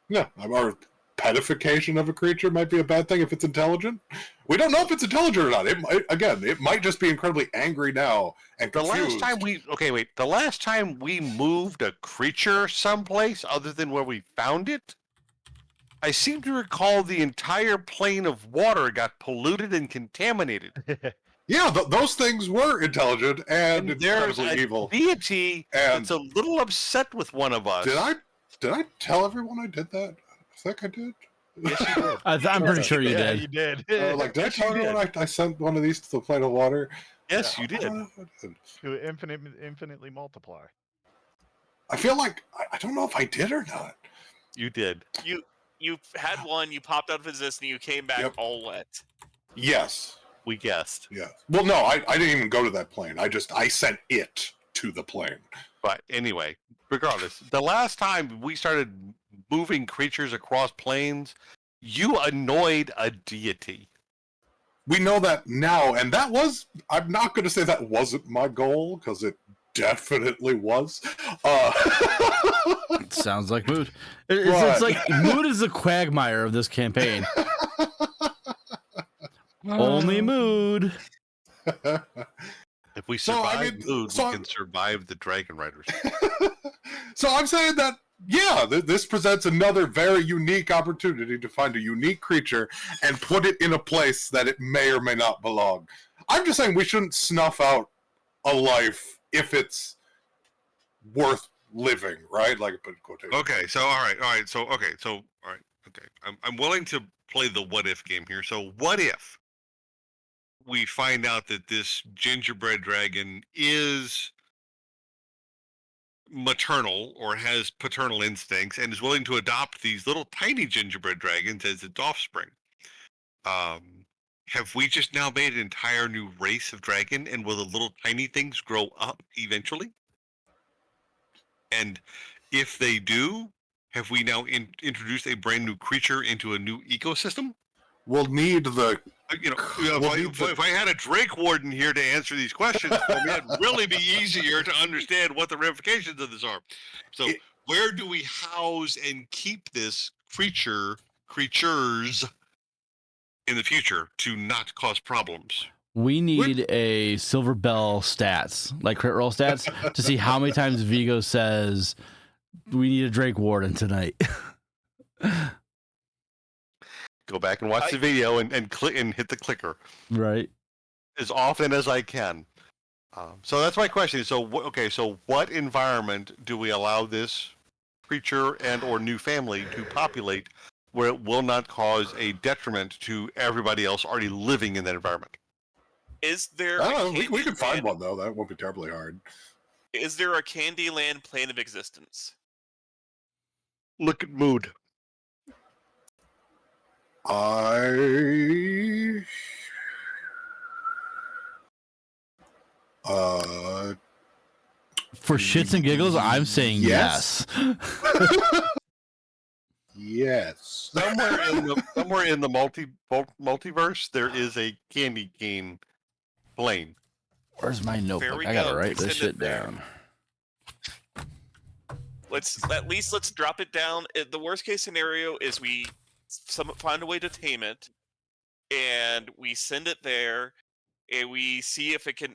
Yeah, or petification of a creature might be a bad thing if it's intelligent. We don't know if it's intelligent or not. It might just be incredibly angry now and confused. The last time we moved a creature someplace other than where we found it, I seem to recall the entire plane of water got polluted and contaminated. Yeah, those things were intelligent and there's incredibly a evil. deity And that's a little upset with one of us. Did I tell everyone I did that? I think I did. Yes, you did. I'm pretty sure you Yeah, did. you did. Did I tell everyone I sent one of these to the plane of water? Yes, you did. I did. To infinitely multiply. I feel like I don't know if I did or not. You did. You had one, you popped out of existence, and you came back all wet. Yes. We guessed. Yeah. Well, no, I didn't even go to that plane. I sent it to the plane. But anyway, regardless, the last time we started moving creatures across planes, you annoyed a deity. We know that now, and that was, I'm not going to say that wasn't my goal, because it definitely was. It sounds like Mood. It's like Mood is the quagmire of this campaign. Only Mood. If we survive Mood, we can survive the Dragon Riders. So I'm saying that, yeah, this presents another very unique opportunity to find a unique creature and put it in a place that it may or may not belong. I'm just saying we shouldn't snuff out a life if it's worth living, right? Like, put quotation. Okay, so I'm willing to play the what if game here. So what if we find out that this gingerbread dragon is maternal or has paternal instincts and is willing to adopt these little tiny gingerbread dragons as its offspring? Have we just now made an entire new race of dragon, and will the little tiny things grow up eventually? And if they do, have we now introduced a brand new creature into a new ecosystem? We'll need the... if I had a Drake Warden here to answer these questions for me, it'd really be easier to understand what the ramifications of this are. So where do we house and keep this creatures in the future to not cause problems? We need a silver bell stats, like crit roll stats, to see how many times Vigo says we need a Drake Warden tonight. Go back and watch the video and click and hit the clicker. Right. As often as I can. So that's my question. So what environment do we allow this creature and or new family to populate where it will not cause a detriment to everybody else already living in that environment? Is there? We can find one though. That won't be terribly hard. Is there a Candyland plane of existence? Look at Mood. For shits and giggles, I'm saying yes. Yes. Somewhere in the multiverse, there is a candy cane plane. Where's my notebook? I gotta write this shit down. Let's drop it down. The worst case scenario is we find a way to tame it, and we send it there, and we see if we can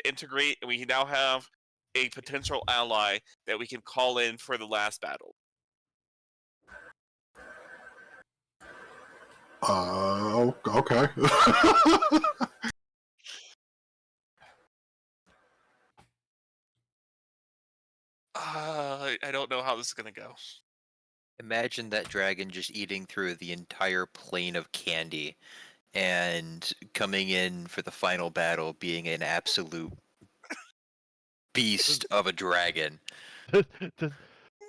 integrate, and we now have a potential ally that we can call in for the last battle. Okay. I don't know how this is gonna go. Imagine that dragon just eating through the entire plane of candy and coming in for the final battle being an absolute beast of a dragon.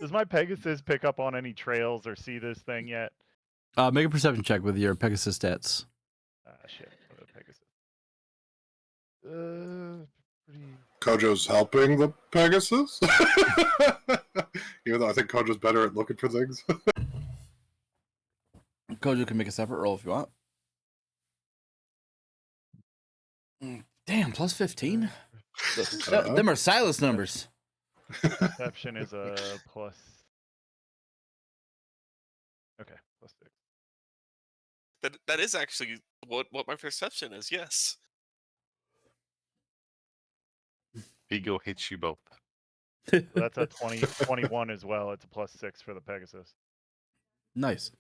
Does my Pegasus pick up on any trails or see this thing yet? Make a perception check with your Pegasus stats. Ah, shit. What a Pegasus. Pretty... Kojo's helping the Pegasus? Even though I think Kojo's better at looking for things. Kojo can make a separate roll if you want. Damn, plus 15? Them are Silas numbers. Perception is a plus. Okay, plus 6. That is actually what my perception is. Yes. Vigo hits you both. So that's a 21 as well. It's a plus 6 for the Pegasus. Nice.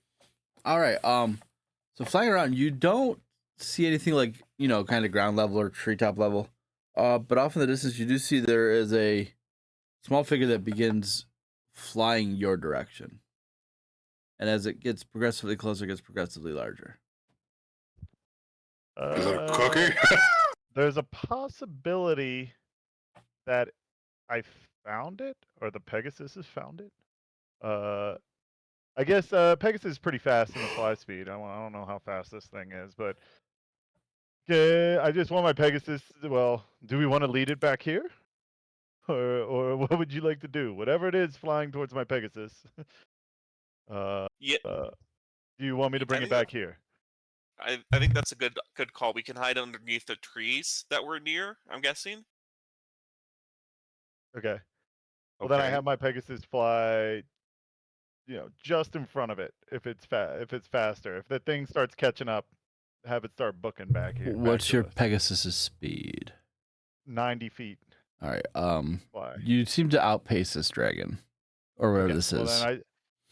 All right. So flying around, you don't see anything like, kind of ground level or treetop level. But off in the distance, you do see there is a small figure that begins flying your direction. And as it gets progressively closer, it gets progressively larger. Is it a cookie? There's a possibility that I found it, or the Pegasus has found it. I guess Pegasus is pretty fast in the fly speed. I don't know how fast this thing is, but I just want my Pegasus. Well, do we want to lead it back here, or what would you like to do? Whatever it is, flying towards my Pegasus. Yeah. Do you want me to bring it back here? I think that's a good call. We can hide underneath the trees that we're near, I'm guessing. Okay. Well, then I have my Pegasus fly, just in front of it. If it's faster, if the thing starts catching up, have it start booking back here. What's your Pegasus's speed? 90 feet. All right. Fly. You seem to outpace this dragon, or whatever this is. Well, then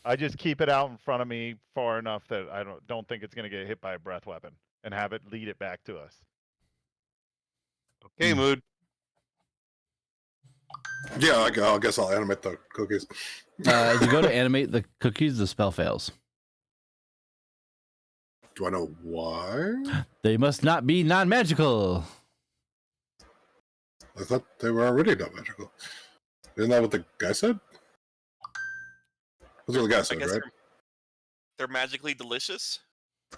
I just keep it out in front of me far enough that I don't think it's gonna get hit by a breath weapon, and have it lead it back to us. Okay, Mood. Yeah, I guess I'll animate the cookies. As you go to animate the cookies, the spell fails. Do I know why? They must not be non-magical. I thought they were already not magical. Isn't that what the guy said? That's what the guy said, right? They're magically delicious.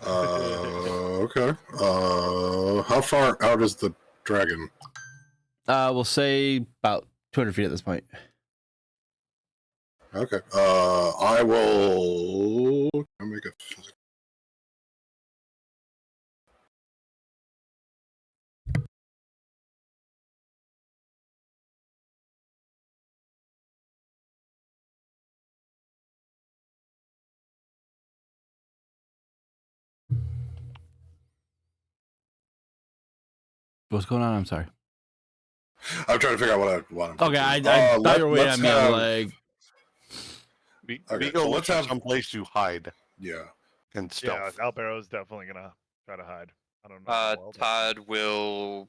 Okay. How far out is the dragon? We'll say about 200 feet at this point. Okay. I will make a physical. What's going on? I'm sorry. I'm trying to figure out what I want. Okay, I thought you were waiting on me. I'm like, Vigo, let's have some place to hide. Yeah. And stealth. Yeah, Albero's definitely gonna try to hide. I don't know. Todd will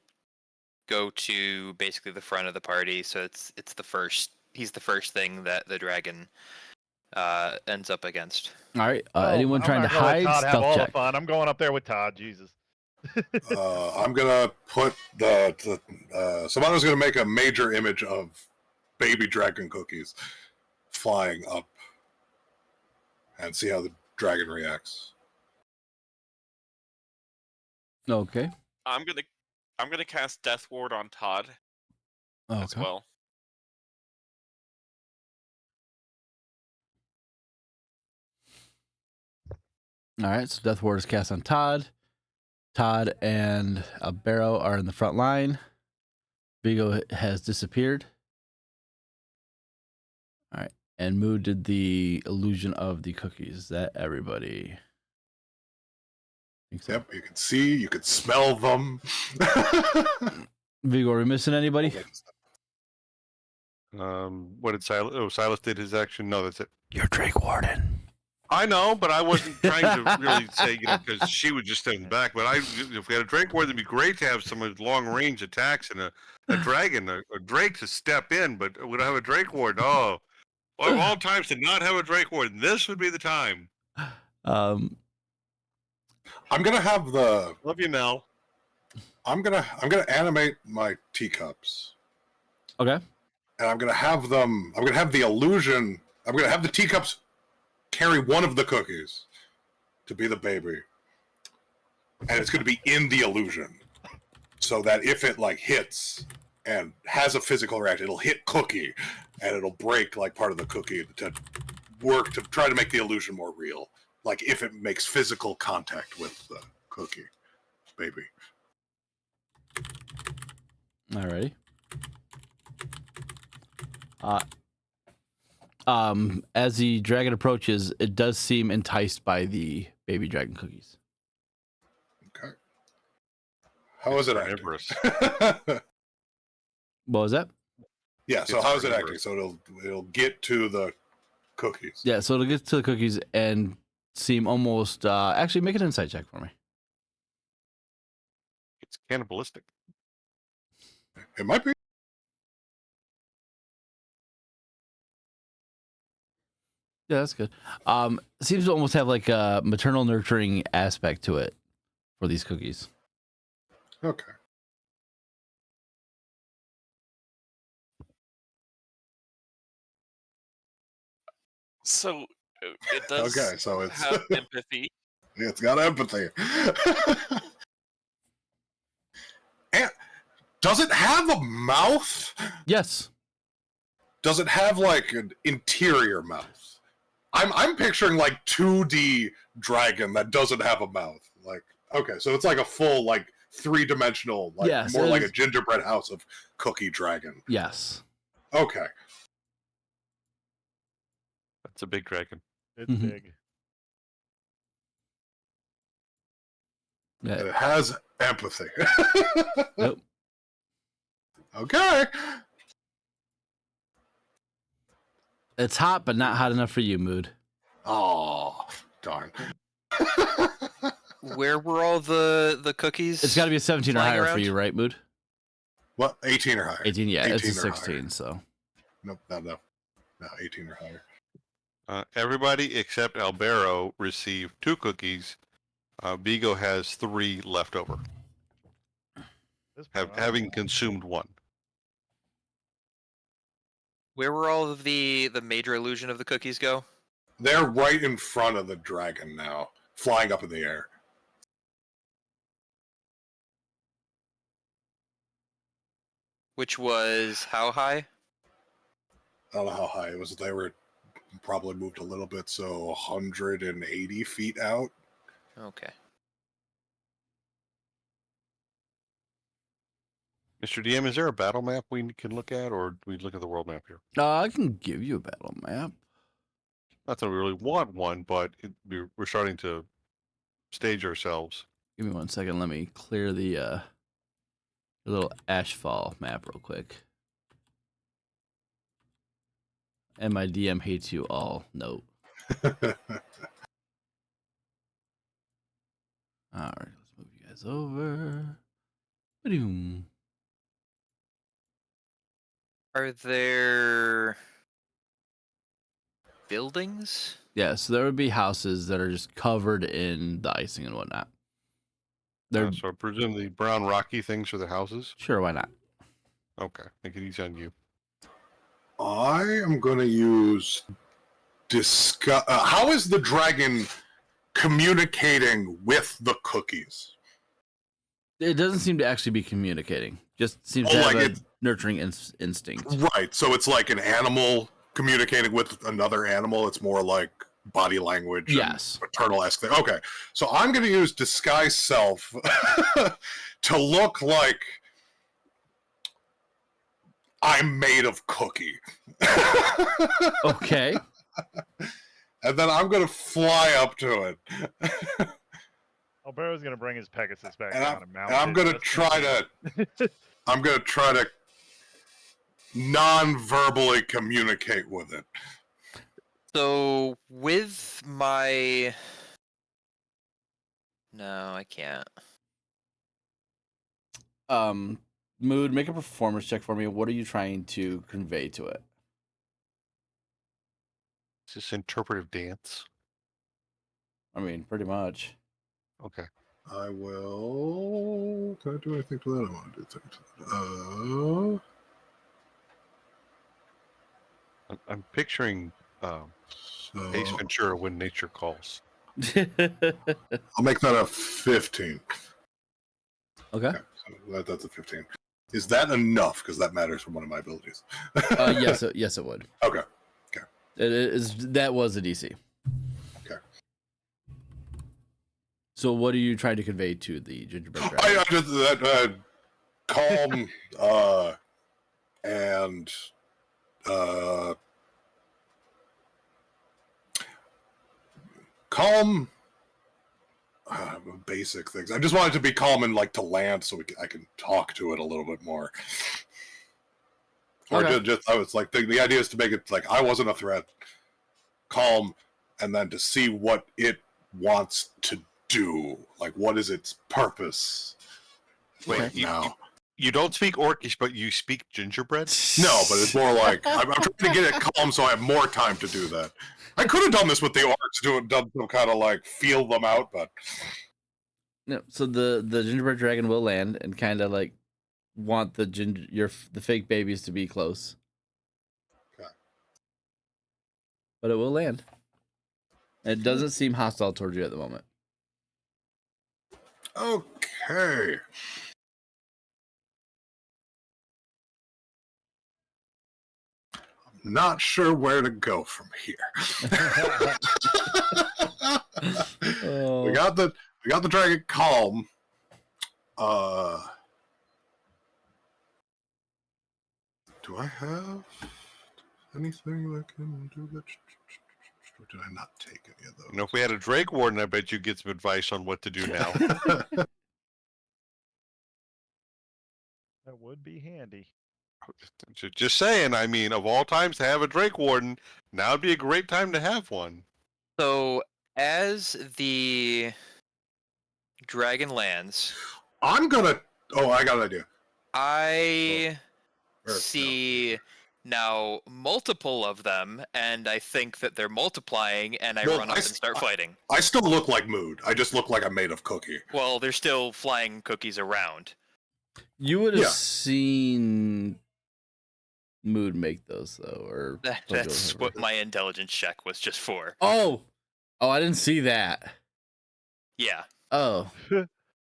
go to basically the front of the party, so it's the first. He's the first thing that the dragon ends up against. All right. Anyone trying to hide? Todd have all Stealth the fun. I'm going up there with Todd. Jesus. I'm gonna put Samano's gonna make a major image of baby dragon cookies flying up and see how the dragon reacts. Okay. I'm gonna cast Death Ward on Todd as well. All right. So Death Ward is cast on Todd. Todd and Albero are in the front line. Vigo has disappeared. All right. And Moo did the illusion of the cookies. Is that everybody? Think so. Yep, you can see, you can smell them. Vigor, are we missing anybody? What did Silas? Oh, Silas did his action. No, that's it. You're Drake Warden. I know, but I wasn't trying to really say, because she was just stepping back. But if we had a Drake Warden, it'd be great to have some long-range attacks and a dragon, a Drake to step in. But we don't have a Drake Warden. Oh, well, of all times to not have a Drake Warden, this would be the time. Um, I'm gonna have the. Love you, Mel. I'm gonna animate my teacups, okay. and I'm gonna have them. I'm gonna have the illusion. I'm gonna have the teacups carry one of the cookies to be the baby, and it's gonna be in the illusion, so that if it like hits and has a physical reaction, it'll hit cookie, and it'll break like part of the cookie to work to try to make the illusion more real. Like if it makes physical contact with the cookie, baby. Alrighty. As the dragon approaches, it does seem enticed by the baby dragon cookies. Okay. How is it carnivorous. acting? What was that? Yeah, so It's how's it carnivorous. acting? So it'll get to the cookies. Yeah, so it'll get to the cookies and seem almost. Actually, make an insight check for me. It's cannibalistic. It might be. Yeah, that's good. Seems to almost have like a maternal nurturing aspect to it for these cookies. Okay. So it does Okay, so it's have empathy. it's got empathy. And does it have a mouth? Yes. Does it have like an interior mouth? I'm picturing like 2D dragon that doesn't have a mouth. Like, okay, so it's like a full like 3-dimensional, like Yes, more it like is. a gingerbread house of cookie dragon. Yes. Okay. That's a big dragon. It's Mhm. big. Yeah. And it has empathy. Nope. Okay. It's hot, but not hot enough for you, Mood. Oh, darn. Where were all the cookies? It's got to be a 17 or Flying higher for around? you, right, Mood? What? 18 or higher? 18, yeah. It's a 18 or higher. 16, so. Nope, no, 18 or higher. Everybody except Albero received 2 cookies. Vigo has 3 left over, This having consumed 1. Where were all of the major illusion of the cookies go? They're right in front of the dragon now, flying up in the air. Which was how high? I don't know how high it was. They were probably moved a little bit, so 180 feet out. Okay. Mr. DM, is there a battle map we can look at, or do we look at the world map here? I can give you a battle map. Not that we really want one, but we're starting to stage ourselves. Give me 1 second. Let me clear the little Ashfall map real quick. And my DM hates you all. Note. All right, let's move you guys over. Ba-doom. Are there buildings? Yeah, so there would be houses that are just covered in the icing and whatnot. They're So I presume the brown rocky things are the houses? sure, why not? Okay, make it easy on you. I am going to use discuss. How is the dragon communicating with the cookies? It doesn't seem to actually be communicating. Just seems to Oh, have like a it- nurturing instinct. Right. So it's like an animal communicating with another animal. It's more like body language. Yes. Paternal-esque thing. Okay. So I'm going to use disguise self to look like I'm made of cookie. Okay. And then I'm going to fly up to it. Albero's gonna bring his Pegasus back And down and mount I'm it gonna just try in case. I'm gonna try to non-verbally communicate with it. So with my... No, I can't. Mood, make a performance check for me. What are you trying to convey to it? Is this interpretive dance? I mean, pretty much. Okay. I will. Can I do anything to that? I want to do things to that. I'm picturing Ace So Ventura when nature calls. I'll make that a 15. Okay. Okay, so that's a 15. Is that enough? Because that matters for one of my abilities. Yes, it would. Okay. It is. That was a DC. Okay. So, what are you trying to convey to the gingerbread dragon? I just calm and calm. Basic things. I just wanted to be calm and like to land, so I can talk to it a little bit more. Or Okay. just I was like the idea is to make it like I wasn't a threat, calm, and then to see what it wants to do. Like what is its purpose? Wait, right now. You don't speak Orcish, but you speak gingerbread? No, but it's more like I'm trying to get it calm so I have more time to do that. I could have done this with the orcs, done some kind of like feel them out, but No. So the gingerbread dragon will land and kind of like want the the fake babies to be close. Okay. But it will land. It doesn't seem hostile towards you at the moment. okay. I'm not sure where to go from here. Oh. We got the dragon calm. Do I have anything that can do that? Or did I not take any of those? You know, if we had a Drake Warden, I bet you'd get some advice on what to do now. That would be handy. Just saying, I mean, of all times to have a Drake Warden, now would be a great time to have one. So as the dragon lands, I'm gonna. Oh, I got an idea. I Or, see now multiple of them, and I think that they're multiplying, and I Well, run up and start fighting. I still look like Mood. I just look like I'm made of cookie. Well, there's still flying cookies around. You would have Yeah. seen Mood make those though, or That's what my intelligence check was just for. Oh, I didn't see that. Yeah. Oh,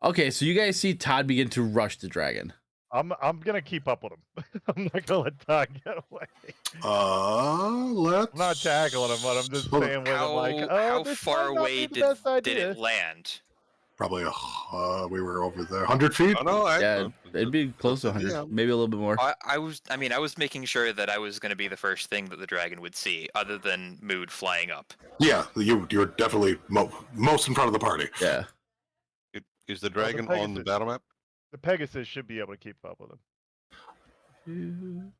okay. So you guys see Todd begin to rush the dragon. I'm gonna keep up with him. I'm not gonna let Todd get away. Let's. I'm not tackling him, but I'm just Hold on. saying with him like, How this far might not away be the best did idea. it land? Probably we were over there, 100 feet. Oh, no, Yeah, it'd be close to 100, Yeah. maybe a little bit more. I was making sure that I was going to be the first thing that the dragon would see, other than Mood flying up. Yeah, you're definitely most in front of the party. Yeah. Is the dragon on the Pegasus. battle map? The Pegasus should be able to keep up with him.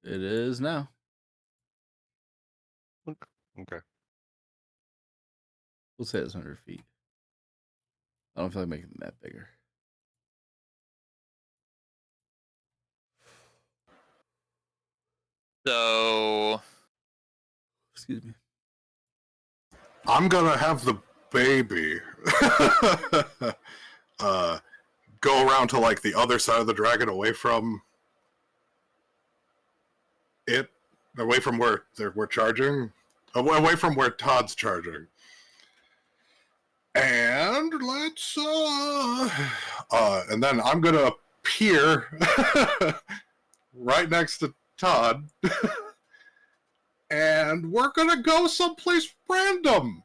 It is now. Okay. We'll say it's 100 feet. I don't feel like making that bigger. So Excuse me. I'm gonna have the baby go around to like the other side of the dragon, away from it, away from where we're charging, away from where Todd's charging. And let's and then I'm gonna appear right next to Todd. And we're gonna go someplace random.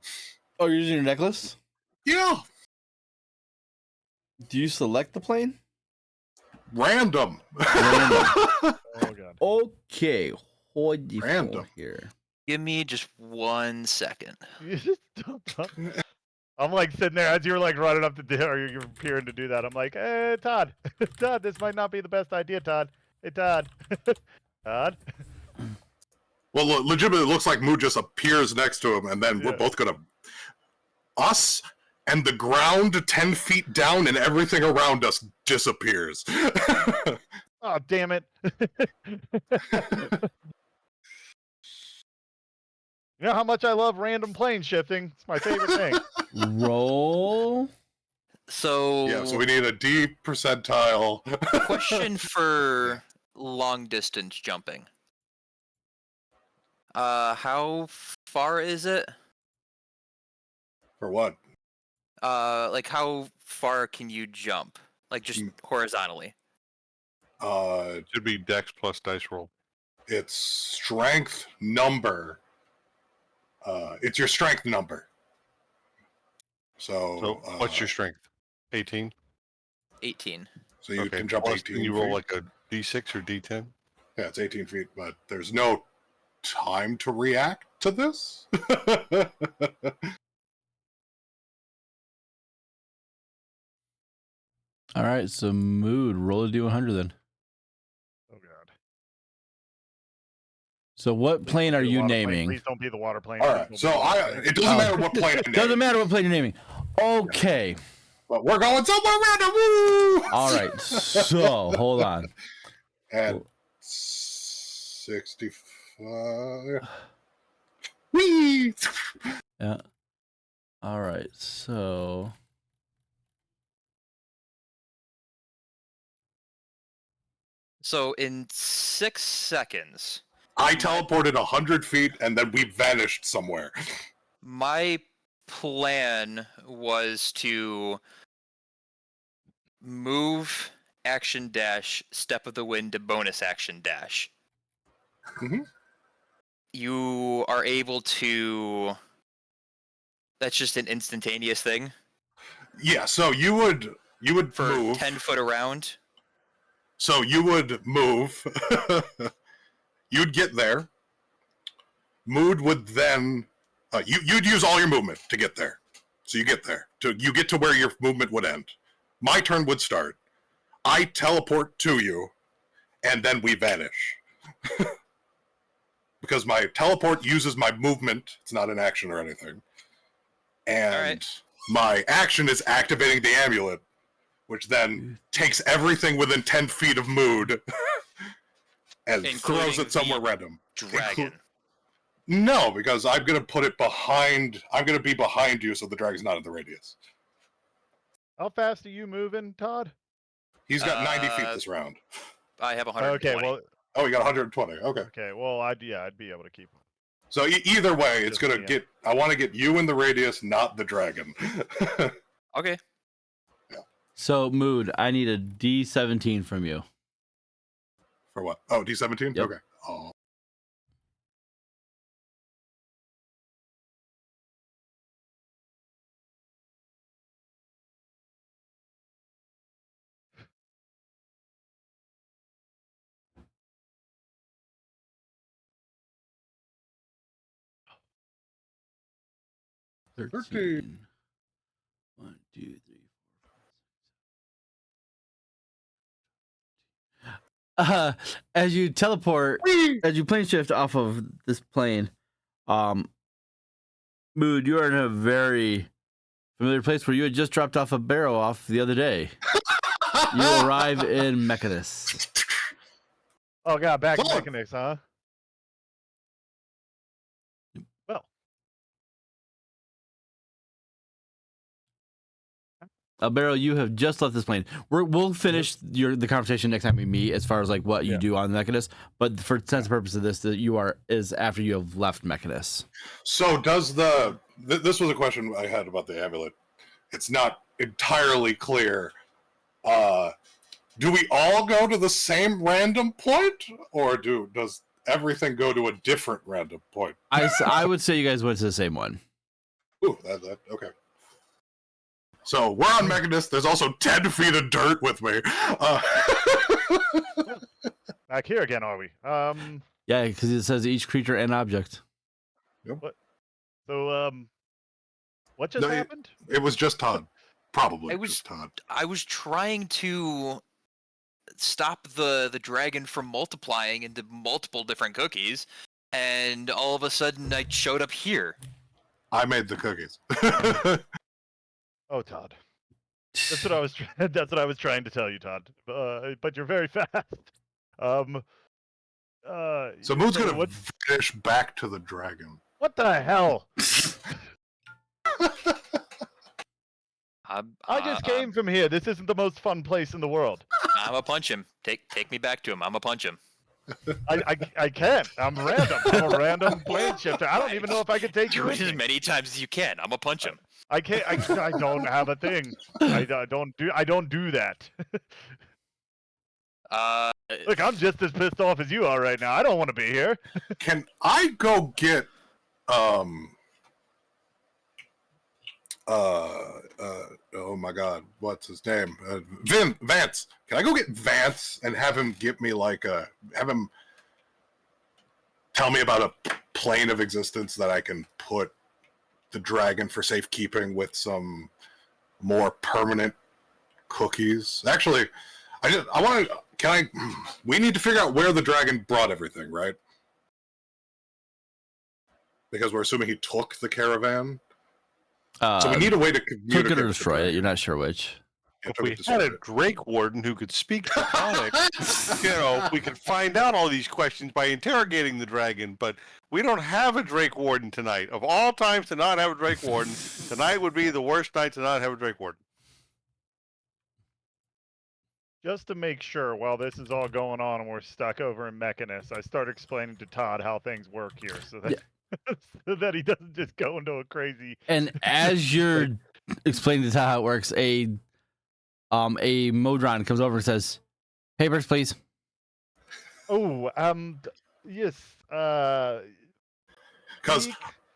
Oh, you're using your necklace? Yeah, Do you select the plane? random. Random. Oh god. Okay. Hold the Random. phone here. give me just 1 second. Don't- I'm like sitting there as you're like running up the or you're appearing to do that. I'm like, hey, Todd, Todd, this might not be the best idea, Todd. Hey, Todd, Todd. Well, legitimately, it looks like Moo just appears next to him, and then we're both gonna us and the ground 10 feet down, and everything around us disappears. Oh, damn it! You know how much I love random plane shifting? It's my favorite thing. Roll. So Yeah, so we need a D percentile. question for long distance jumping. How far is it? For what? Like how far can you jump? Like just horizontally? Should be Dex plus dice roll. It's strength number. It's your strength number. So What's your strength? 18? 18. So you Okay, can jump plus 18 Can you feet. roll like a D6 or D10? Yeah, it's 18 feet, but there's no time to react to this. All right, so mood. Roll a D100 then. Oh god. So what plane are you naming? Please don't be the water plane. All right, so it doesn't matter what plane I name. Doesn't matter what plane you're naming. Okay. But we're going somewhere random. Woo! All right. So hold on. And 65. Whee! Yeah. All right. So. So in 6 seconds, I teleported 100 feet and then we vanished somewhere. my plan was to move action dash, step of the wind to bonus action dash. Mhm. You are able to. That's just an instantaneous thing Yeah, so you would for move. 10 foot around. So you would move. You'd get there. Mood would then. You'd use all your movement to get there. So you get there. You get to where your movement would end. My turn would start. I teleport to you, and then we vanish. Because my teleport uses my movement. It's not an action or anything. And my action is activating the amulet, which then takes everything within 10 feet of Mood and throws it somewhere random. Dragon. No, because I'm going to put it behind. I'm going to be behind you so the dragon's not in the radius. How fast are you moving, Todd? He's got 90 feet this round. I have 120. Okay, well. Oh, you got 120. Okay. Okay, well, I'd be able to keep him. So either way, it's going to get. I want to get you in the radius, not the dragon. Okay. Yeah. So mood. I need a D17 from you. For what? Oh, D17. Yep. Okay. Oh. 13. 1, 2, 3, 4, 5, 6. As you teleport, as you plane shift off of this plane, Mood, you are in a very familiar place where you had just dropped off a barrow off the other day. You arrive in Mechanus. Oh god, back in Mechanix, huh? Well. Barrow, you have just left this plane. We'll finish the conversation next time we meet, as far as like what you do on Mechanus. But for sense of purpose of this, that is after you have left Mechanus. So does this was a question I had about the amulet. It's not entirely clear. Do we all go to the same random point, or does everything go to a different random point? I would say you guys went to the same one. Ooh, that okay. So we're on Mechanus. There's also 10 feet of dirt with me. Back here again, are we? Yeah, because it says each creature and object. Yep. So What just No, happened? It was just Todd. Probably It was- just Todd. I was trying to stop the dragon from multiplying into multiple different cookies, and all of a sudden I showed up here. I made the cookies. Oh, Todd. That's what I was. That's what I was trying to tell you, Todd. But you're very fast. So Moon's so gonna finish back to the dragon. What the hell? I just came from here. This isn't the most fun place in the world. I'm a punch him. Take me back to him. I'm a punch him. I can't. I'm random. I'm a random plane shifter. I don't even know if I can take you Do with it as me. many times as you can. I'm a punch him. I can't. I don't have a thing. I don't do that. Look, I'm just as pissed off as you are right now. I don't want to be here. Can I go get oh my god, what's his name? Vance. Can I go get Vance and have him give me have him tell me about a plane of existence that I can put the dragon for safekeeping with some more permanent cookies? Actually, we need to figure out where the dragon brought everything, right? Because we're assuming he took the caravan. So we need a way to communicate. Took it or destroy it. You're not sure which. If we had a Drake warden who could speak Draconic, we could find out all these questions by interrogating the dragon, but we don't have a Drake warden tonight. Of all times to not have a Drake warden, tonight would be the worst night to not have a Drake warden. Just to make sure, while this is all going on and we're stuck over in Mechanus, I start explaining to Todd how things work here, so that so that he doesn't just go into a crazy. And as you're explaining to Todd how it works, a Modron comes over and says, "Papers, please." Oh, yes. Because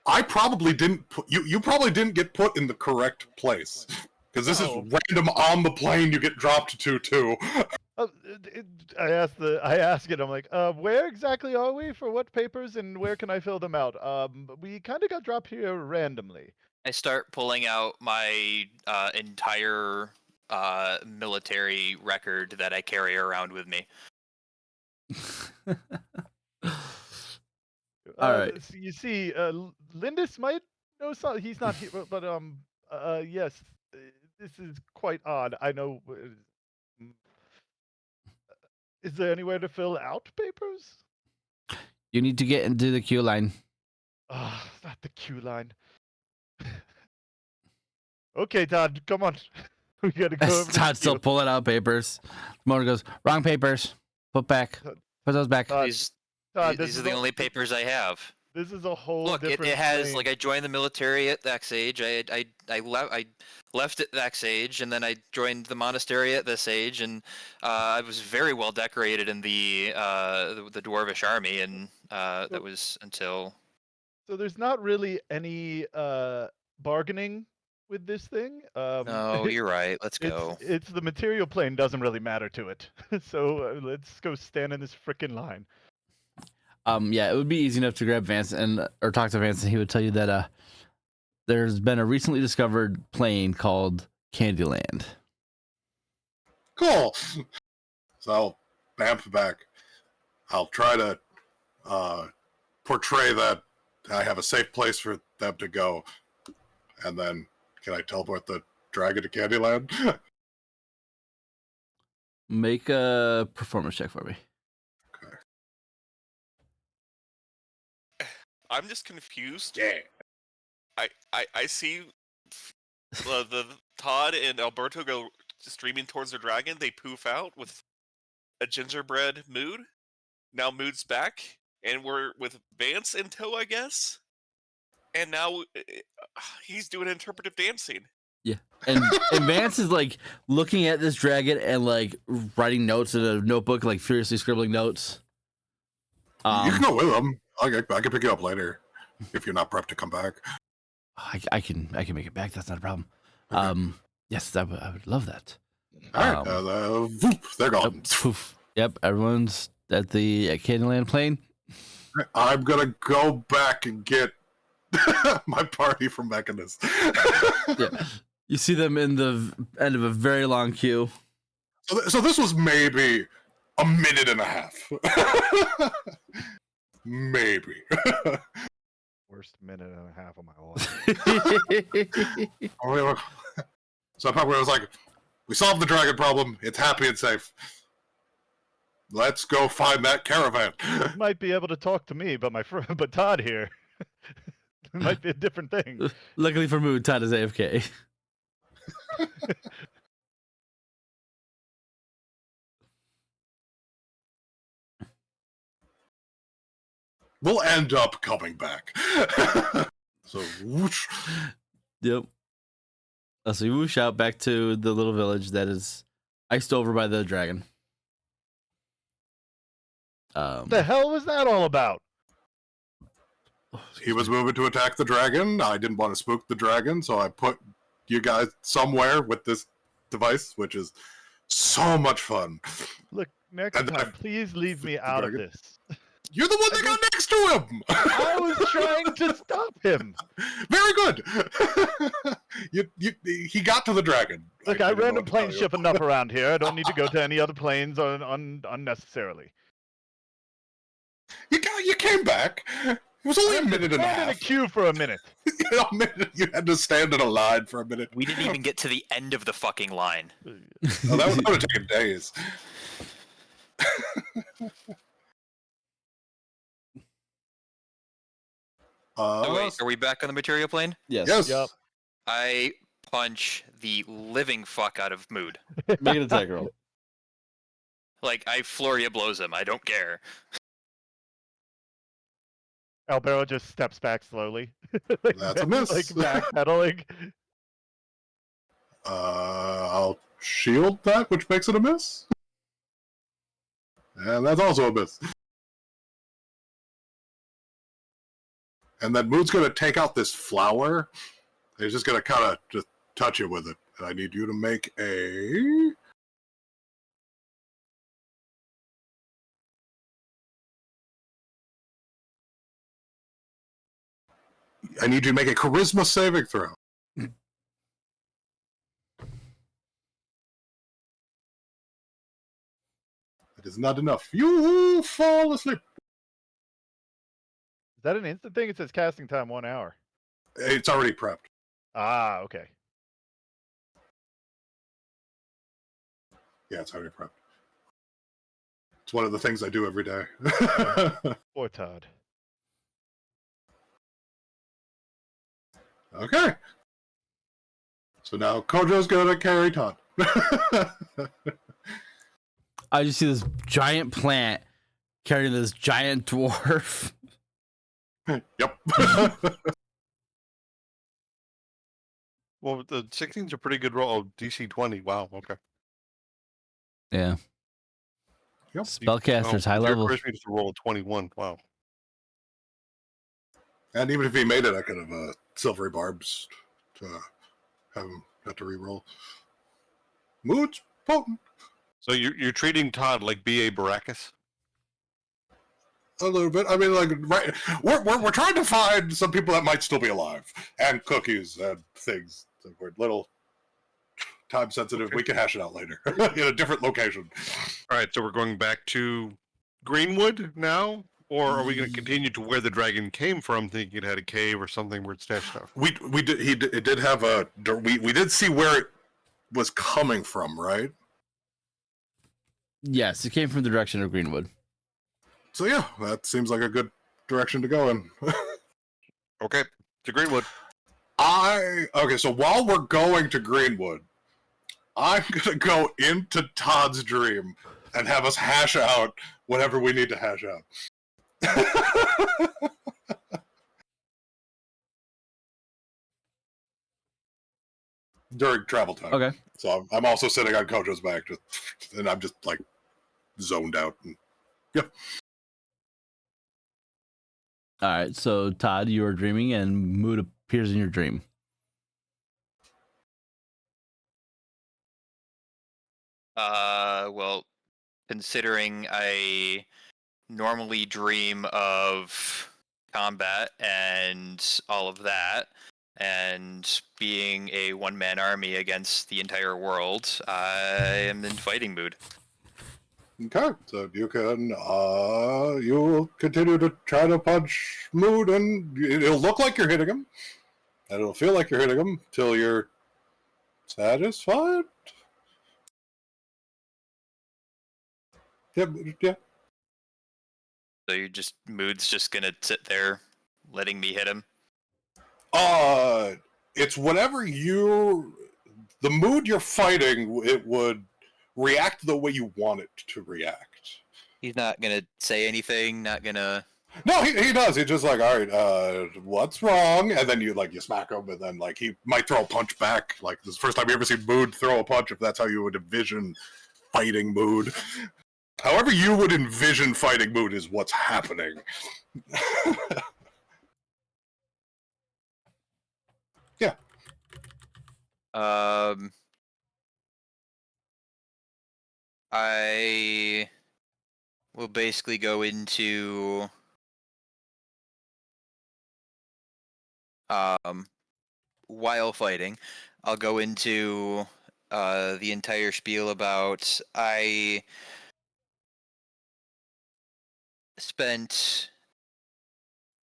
I probably didn't put you probably didn't get put in the correct place. Because this is random on the plane you get dropped to too. I ask it. I'm like, where exactly are we? For what papers and where can I fill them out? We kind of got dropped here randomly. I start pulling out my entire military record that I carry around with me. All right. So you see, Lindis might know something. He's not here, but yes, this is quite odd. I know. Is there anywhere to fill out papers? You need to get into the queue line. Ah, not the queue line. Okay, Todd, come on. We gotta go. Over Todd's still pulling out papers. Motor goes, "Wrong papers. Put back. Put those back." These are the only papers I have. This is a whole. Look, it has like I joined the military at X age. I left at X age, and then I joined the monastery at this age, and I was very well decorated in the dwarvish army, and that was until. So there's not really any bargaining with this thing. No, you're right. Let's go. It's the material plane doesn't really matter to it. So let's go stand in this frickin' line. Yeah, it would be easy enough to grab Vance or talk to Vance, and he would tell you that there's been a recently discovered plane called Candyland. Cool. So I'll vamp back. I'll try to portray that I have a safe place for them to go, and then can I teleport the dragon to Candyland? Make a performance check for me. I'm just confused. Yeah. I see the Todd and Alberto go streaming towards the dragon. They poof out with a gingerbread mood. Now mood's back, and we're with Vance in tow, I guess. And now he's doing interpretive dancing. Yeah, and Vance is like looking at this dragon and like writing notes in a notebook, like furiously scribbling notes. You can go with them. I can pick you up later if you're not prepped to come back. I can make it back. That's not a problem. Okay. Yes, I would love that. All right, whoop, they're gone. Poof. Yep, everyone's at the Candyland plane. I'm gonna go back and get my party from Mechanist. Yeah. You see them in the end of a very long queue. So this was maybe a minute and a half. Maybe. Worst minute and a half of my life. So I probably was like, we solved the dragon problem. It's happy and safe. Let's go find that caravan. You might be able to talk to me, but but Todd here. It might be a different thing. Luckily for Mood, Todd is AFK. We'll end up coming back. So, whoosh. Yep. So you whoosh out back to the little village that is iced over by the dragon. What the hell was that all about? He was moving to attack the dragon. I didn't want to spook the dragon, so I put you guys somewhere with this device, which is so much fun. Look, next And time, please leave me out of dragon? this. You're the one that got next to him! I was trying to stop him. Very good! He got to the dragon. Look, I didn't know random what to tell plane you. ship enough around here. I don't need to go to any other planes unnecessarily. You came back. It was only a minute and a Stand in a half. queue for a minute. A minute. You had to stand in a line for a minute. We didn't even get to the end of the fucking line. Oh, that would have taken days. So wait, are we back on the material plane? Yes. Yes. Yup. I punch the living fuck out of Mood. Make an attack roll. Like, I Floria blows him. I don't care. Albero just steps back slowly. Like, That's a miss. Like backpedaling. I'll shield that, which makes it a miss. And that's also a miss. And then Moon's going to take out this flower. He's just going to kind of just touch it with it. And I need you to make a... I need you to make a charisma saving throw. It is not enough. You fall asleep. Is that an instant thing? It says casting time 1 hour. It's already prepped. Ah, okay. Yeah, it's already prepped. It's one of the things I do every day. Poor Todd. Okay. So now Kojo's gonna carry Todd. I just see this giant plant carrying this giant dwarf. Yep. Well, the 16's a pretty good roll. Oh, DC 20. Wow. Okay. Yeah. Yep. Spellcaster's high Your level. charisma is a roll of 21. Wow. And even if he made it, I could have silvery barbs to have him have to reroll. Mood's potent. So you're treating Todd like B.A. Baracus? A little bit. I mean, like, right? We're trying to find some people that might still be alive, and cookies and things. So we're little time sensitive. Okay. We can hash it out later in a different location. All right, so we're going back to Greenwood now? Or are we going to continue to where the dragon came from, thinking it had a cave or something where it stashed stuff? We did. It did have a. We did see where it was coming from, right? Yes, it came from the direction of Greenwood. So yeah, that seems like a good direction to go in. Okay, to Greenwood. Okay, so while we're going to Greenwood, I'm gonna go into Todd's dream and have us hash out whatever we need to hash out. During travel time. Okay. So I'm also sitting on Kojo's back, and I'm just like zoned out. And, yep. All right. So Todd, you are dreaming, and Mood appears in your dream. Well, considering I normally dream of combat and all of that, and being a one-man army against the entire world, I am in fighting mood. Okay, so you can, you will continue to try to punch Mood, and it'll look like you're hitting him, and it'll feel like you're hitting him till you're satisfied. Yeah. So Mood's just gonna sit there, letting me hit him. It's whatever the mood you're fighting, it would react the way you want it to react. He's not gonna say anything, not gonna... No, he does. He's just like, all right, what's wrong? And then you smack him, and then he might throw a punch back. Like, this is the first time you ever seen Mood throw a punch, if that's how you would envision fighting Mood. However you would envision fighting Mood is what's happening. Yeah. I will basically go into while fighting, I'll go into the entire spiel about I spent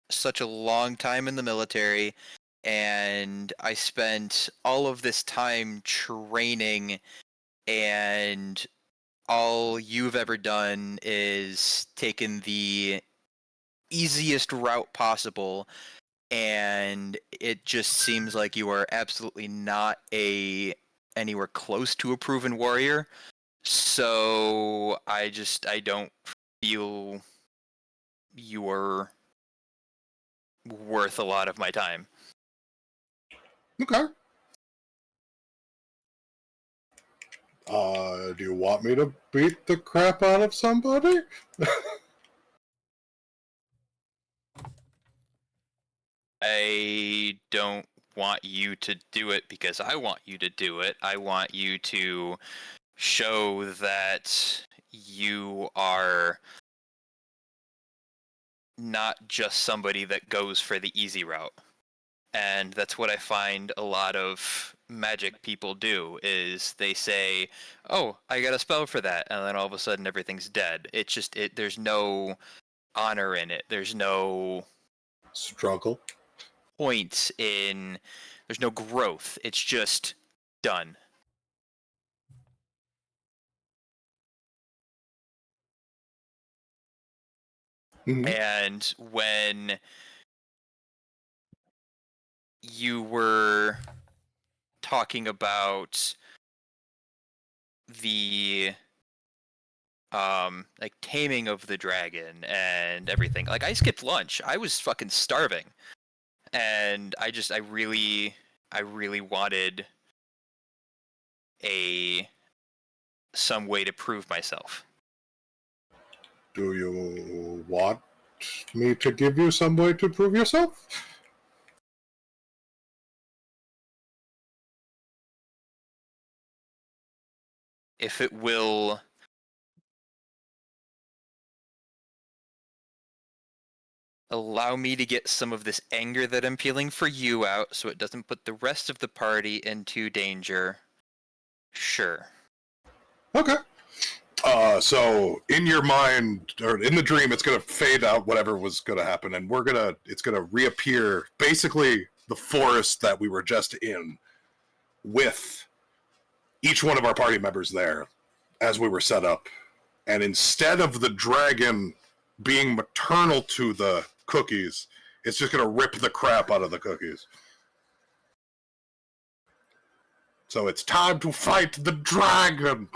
such a long time in the military, and I spent all of this time training, and all you've ever done is taken the easiest route possible, and it just seems like you are absolutely not anywhere close to a proven warrior. So I don't feel you're worth a lot of my time. Okay. Do you want me to beat the crap out of somebody? I don't want you to do it because I want you to do it. I want you to show that you are not just somebody that goes for the easy route. And that's what I find a lot of magic people do, is they say, oh, I got a spell for that, and then all of a sudden everything's dead. It's just, there's no honor in it. There's no struggle. Point in, there's no growth. It's just done. Mm-hmm. And when you were talking about the like taming of the dragon and everything, like I skipped lunch. I was fucking starving. And I really wanted some way to prove myself. Do you want me to give you some way to prove yourself? If it will allow me to get some of this anger that I'm feeling for you out so it doesn't put the rest of the party into danger, sure. Okay. So in your mind, or in the dream, it's going to fade out whatever was going to happen, and it's going to reappear, basically the forest that we were just in, with each one of our party members there, as we were set up. And instead of the dragon being maternal to the cookies, it's just going to rip the crap out of the cookies. So it's time to fight the dragon!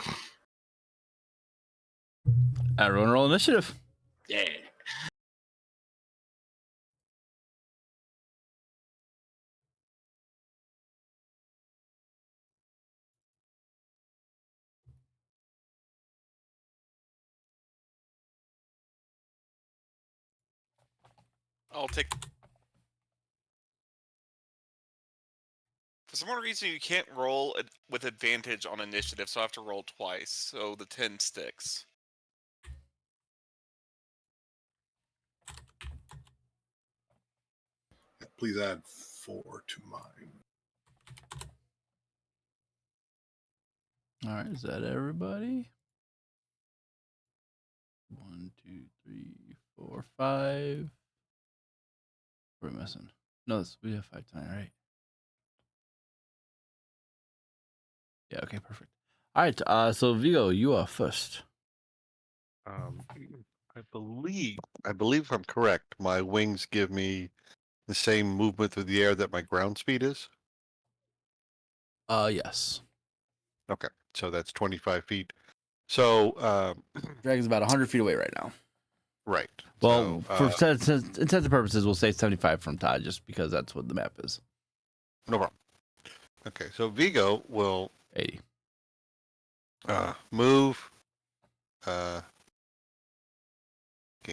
Everyone roll initiative. Yeah. I'll take... For some reason, you can't roll with advantage on initiative, so I have to roll twice, so the 10 sticks. please add 4 to mine. All right, is that everybody? 1, 2, 3, 4, 5. What are we missing? No, we have 5 tonight, right? Yeah, okay, perfect. All right, so Vigo, you are first. I believe if I'm correct, my wings give me the same movement through the air that my ground speed is. Yes. Okay, so that's 25 feet. So, Dragon's about 100 feet away right now. right. Well, So, for intents and purposes, we'll say 75 from Todd, just because that's what the map is. no problem. Okay, so Vigo will 80. move. Can't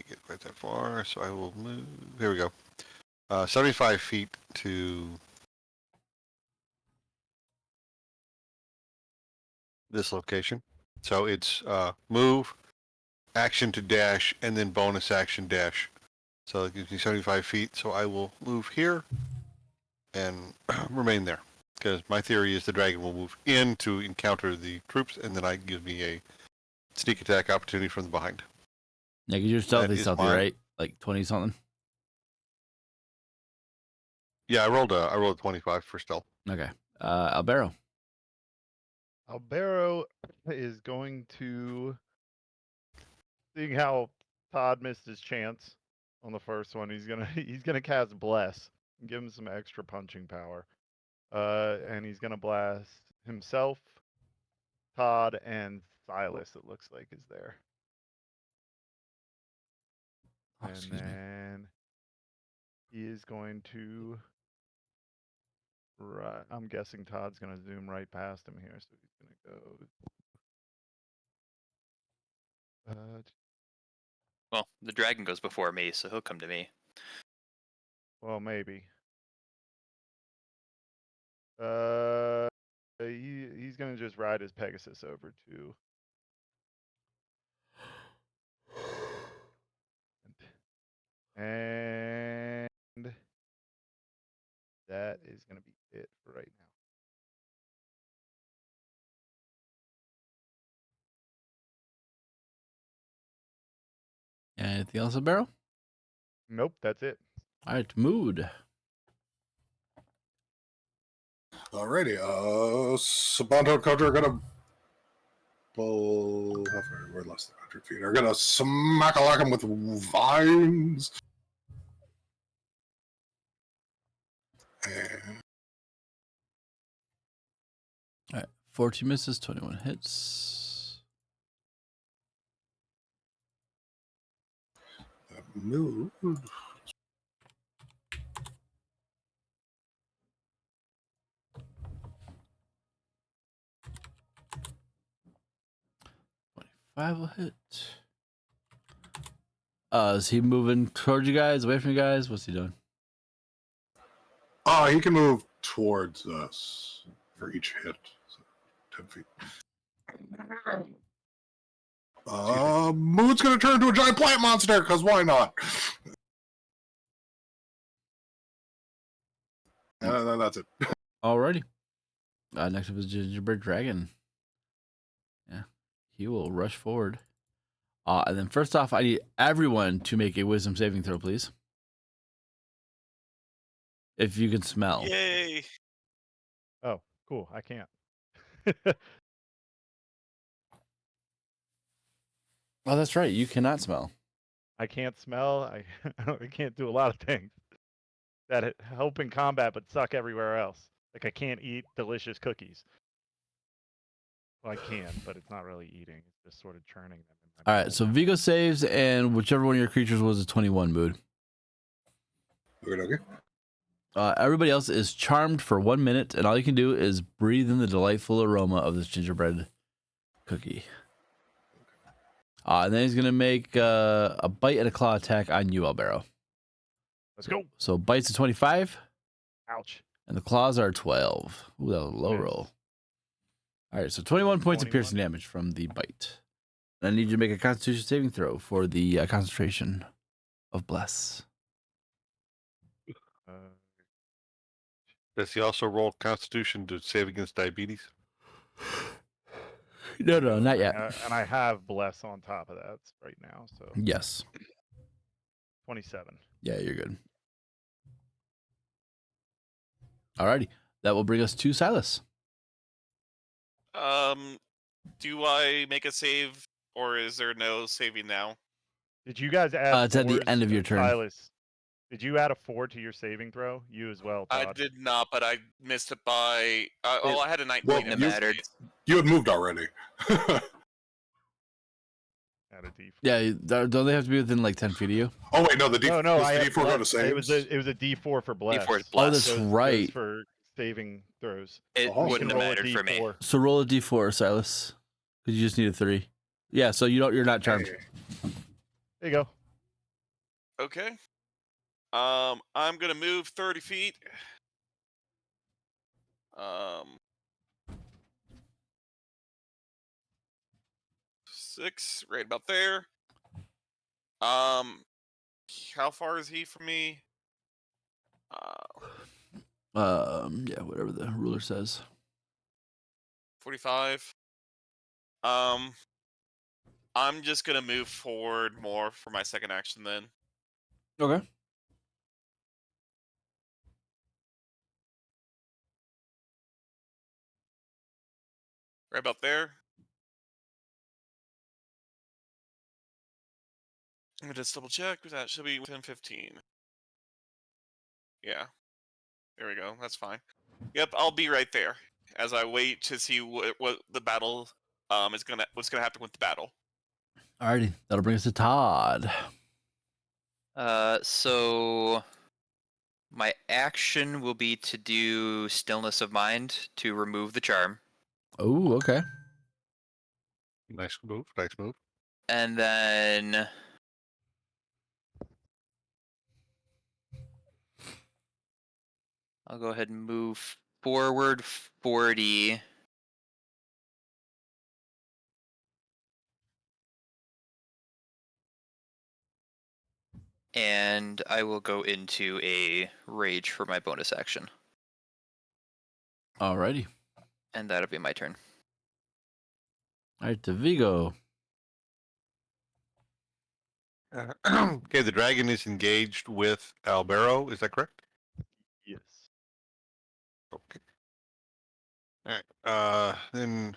get quite that far, so I will move. Here we go. 75 feet to this location. So it's move, action to dash, and then bonus action dash. So it gives me 75 feet. So I will move here and remain there. Because my theory is the dragon will move in to encounter the troops, and then it gives me a sneak attack opportunity from the behind. Yeah, because you're stealthy, is mine. right? Like 20 something. Yeah, I rolled a 25 for stealth. Okay. Albero. Albero is going to, seeing how Todd missed his chance on the first one, he's gonna cast Bless and give him some extra punching power. And he's gonna blast himself, Todd, and Silas. It looks like is there. Oh, And excuse me. then he is going to. Right, I'm guessing Todd's gonna zoom right past him here, so he's gonna go. Well, the dragon goes before me, so he'll come to me. Well, maybe. He's gonna just ride his Pegasus over to. And that is gonna be it for right now. Anything else, Albero? Nope, that's it. All right, mood. Alrighty, Sabanto and Kojo are gonna how far? We're less than 100 feet. Are gonna smack a like him with vines. And All right, 14 misses, 21 hits. move. 5 will hit. Is he moving towards you guys, away from you guys? What's he doing? He can move towards us for each hit. So 10 feet. Mood's gonna turn into a giant plant monster, because why not? And then that's it. Alrighty. Next up is Gingerbread Dragon. Yeah, he will rush forward. And then first off, I need everyone to make a wisdom saving throw, please. If you can smell. Yay! Oh, cool. I can't. Oh, that's right. You cannot smell. I can't smell. I can't do a lot of things that help in combat but suck everywhere else. Like I can't eat delicious cookies. Well, I can, but it's not really eating. It's just sort of churning them. In my All right, mouth. so Vigo saves, and whichever one of your creatures was a 21 mood. Okay. Everybody else is charmed for 1 minute, and all you can do is breathe in the delightful aroma of this gingerbread cookie. And then he's going to make a bite and a claw attack on you, Albero. Let's go. So bites a 25, Ouch. and the claws are 12. Ooh, that was a low Yes. roll. All right, so 21 points of 21. piercing damage from the bite. And I need you to make a Constitution saving throw for the concentration of bless. Does he also roll Constitution to save against diabetes? No, not yet. And I have bless on top of that right now, so Yes. 27. Yeah, you're good. Alrighty. That will bring us to Silas. Do I make a save, or is there no saving now? Did you guys add? It's at the end of your turn. Silas, did you add a 4 to your saving throw? You as well, Todd. I did not, but I missed it by. I had a 19. Well, in It this mattered. case. You had moved already. Add a D4. Yeah, don't they have to be within like 10 feet of you? Oh wait, no, the D No, does I the had D4 go to bless. saves? It was a D4 for bless. D4 is Oh, bless. that's Goes right. for saving throws. It Oh, You wouldn't can have roll a mattered for me. D4. So roll a d4, Silas. Because you just need a 3. Yeah, so you're not charmed. Hey. There you go. Okay. I'm gonna move 30 feet. 6, right about there. How far is he from me? Yeah, whatever the ruler says. 45. I'm just gonna move forward more for my second action then. Okay. Right about there. Let me just double check. That should be within 15. Yeah. There we go. That's fine. Yep, I'll be right there as I wait to see what the battle what's gonna happen with the battle. Alrighty, that'll bring us to Todd. So my action will be to do stillness of mind to remove the charm, Oh, okay. Nice move. Nice move. and then I'll go ahead and move forward 40. And I will go into a rage for my bonus action. Alrighty. And that'll be my turn. Alright, to Vigo. Okay, the dragon is engaged with Albero. Is that correct? Yes. Okay. All right. Then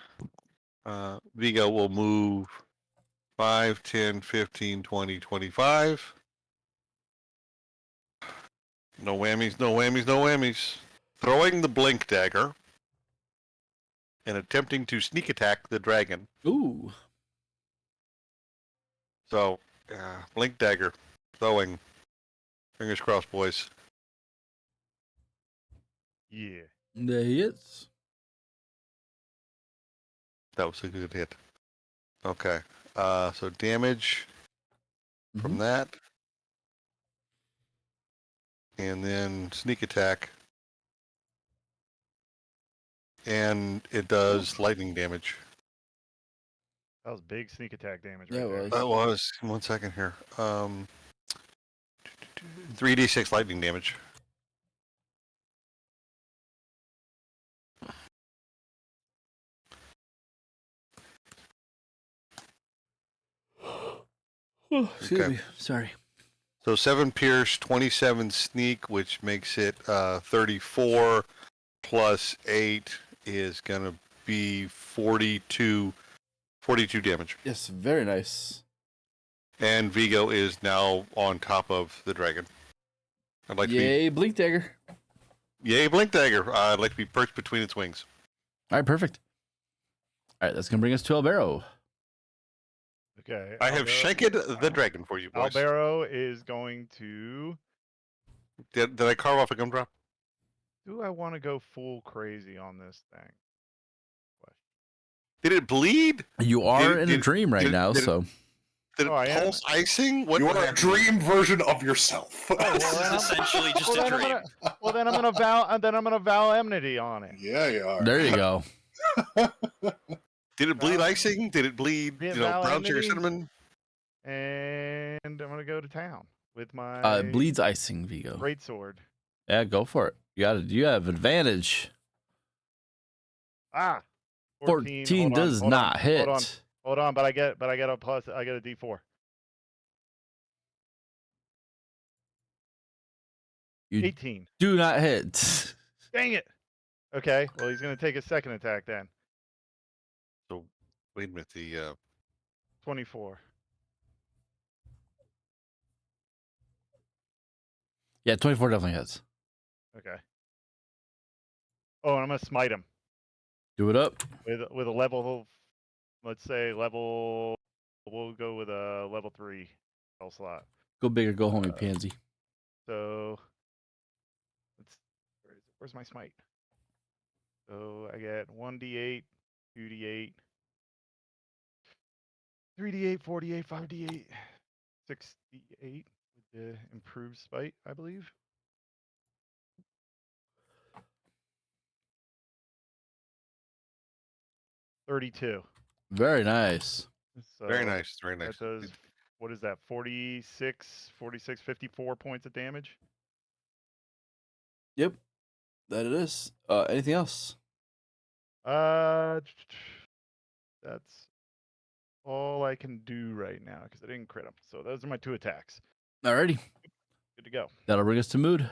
Vigo will move 5, 10, 15, 20, 25. No whammies, no whammies, no whammies. Throwing the blink dagger and attempting to sneak attack the dragon. Ooh. So, blink dagger, throwing. Fingers crossed, boys. Yeah. There he is. That was a good hit. Okay. So damage from that. And then sneak attack. And it does lightning damage. That was big sneak attack damage Yeah, right it there. was. That was 1 second here. 3d6 lightning damage. Excuse Okay. me. Sorry. So 7 pierce, 27 sneak, which makes it 34 plus 8 is going to be 42 damage. Yes, very nice. And Vigo is now on top of the dragon. I'd like Yay, blink dagger. to be... Yay, blink dagger. I'd like to be perched between its wings. Alright, perfect. Alright, that's gonna bring us to Albero. Okay. I have shanked the dragon for you, boys. Albero is going to. Did I carve off a gumdrop? Do I want to go full crazy on this thing? Did it bleed? You are in a dream right did- now, did it- so Did Oh, I it am. pulse icing? What You are a happened? dream version of yourself. This is essentially just a dream. Well, then I'm gonna vow enmity on it. Yeah, you are. there you go. Did it bleed icing? Did it bleed, Be it brown sugar Valinity? cinnamon? And I'm gonna go to town with my Bleeds icing, Vigo. great sword. Yeah, go for it. You have advantage. Ah, 14 Hold on, does hold on, not hit. Hold on, but I get a plus. I get a D4. You 18. do not hit. Dang it. Okay, well he's gonna take a second attack then. So wait a minute. The 24. Yeah, 24 definitely hits. Okay. Oh, and I'm gonna smite him Do it up. with a level. Let's say level. We'll go with a level 3 spell slot. Go big or go home, you pansy. So where's my smite? So I get 1d8, 2d8, 3d8, 4d8, 5d8, 6d8 with the improved spite, I believe. $32. Very nice. So very nice, very nice. that does, what is that, 46, 54 points of damage? Yep. That it is. Anything else? That's all I can do right now because I didn't crit him. So those are my 2 attacks. Alrighty. Good to go. That'll bring us to mood.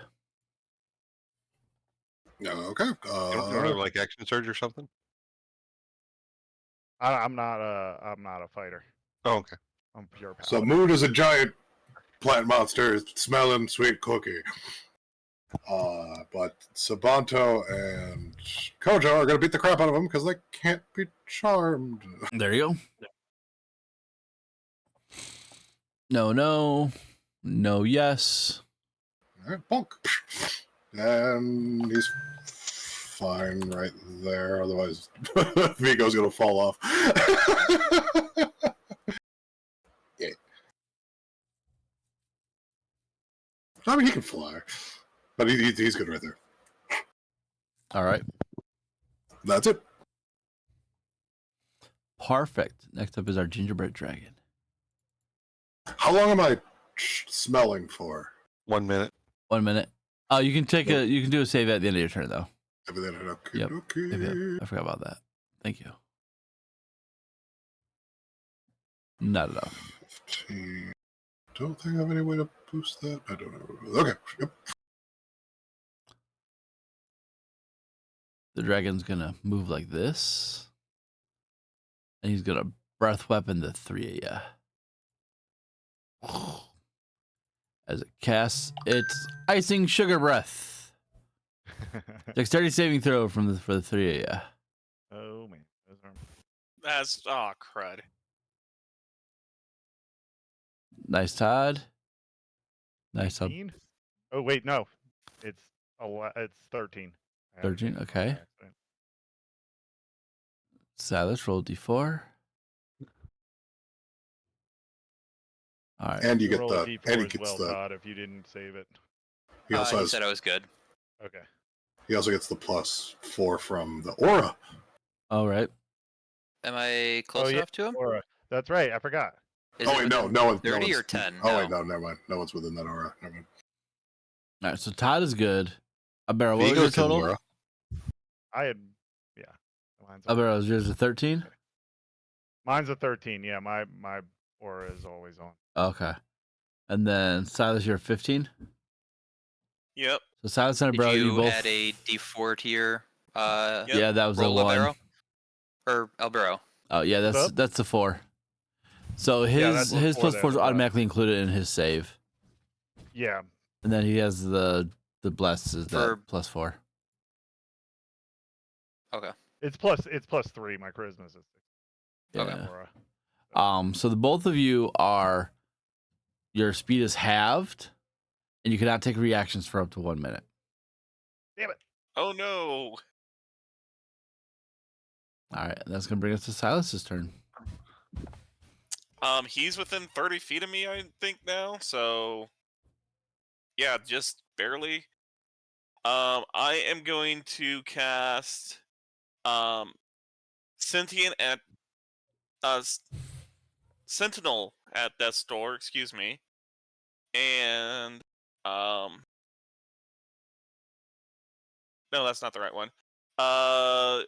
Okay. You don't have like action surge or something? I'm not a fighter. Oh, okay. I'm pure power. So Mood is a giant plant monster smelling sweet cookie. But Sabanto and Kojo are going to beat the crap out of him because they can't be charmed. There you go. No, no. No, yes. All right, bonk. And he's fine right there. Otherwise, Vigo's going to fall off. Yeah. I mean, he can fly. But he's good right there. All right. That's it. Perfect. Next up is our gingerbread dragon. How long am I smelling for? 1 minute. 1 minute. Oh, you can you can do a save at the end of your turn though. Everything okay. Yep. Okay. Yep. I forgot about that. Thank you. Not enough. 15. Don't think I have any way to boost that. I don't know. Okay. Yep. The dragon's gonna move like this. And he's gonna breath weapon the 3 of ya. As it casts its icing sugar breath. Dexterity saving throw for the 3 of ya. Oh man, those are... That's crud. Nice, Todd. Nice. 15? Oh wait, no, it's 13. 13. Okay. Silas, roll d4. All right. And you get roll the a D4 and he as gets well, the Todd, if you didn't save it. he also He has said I was good. Okay. he also gets the +4 from the aura. All right. Am I close yeah, enough to him? Aura. That's right. I forgot. Is Oh it wait, no within one's 30 no or one's, 10? Oh wait, no, never mind. No one's within that aura. Never mind. All right. So Todd is good. Abera, what was your Vigo's in the total? aura. I had, yeah. Mine's Abera, yours is 13. Mine's a 13. Yeah, my aura is always on. Okay. And then Silas, you're 15. Yep. So Silas and Did Abera, you both. add a D4 to your Yep. Yeah, that was the roll one. Albero? Or Albero? Oh yeah, What's up? that's the 4. So Yeah, that's his what +4 4 is that was. automatically included in his save, Yeah. and then he has the bless is For- that +4. Okay. It's +3. My charisma is 6. Yeah. Aura. So the both of you are, your speed is halved, and you cannot take reactions for up to 1 minute. Damn it. Oh no. All right, that's gonna bring us to Silas's turn. He's within 30 feet of me, I think now. So, yeah, just barely. I am going to cast, sentient at, sentinel at death's door. Excuse me, and No, that's not the right one.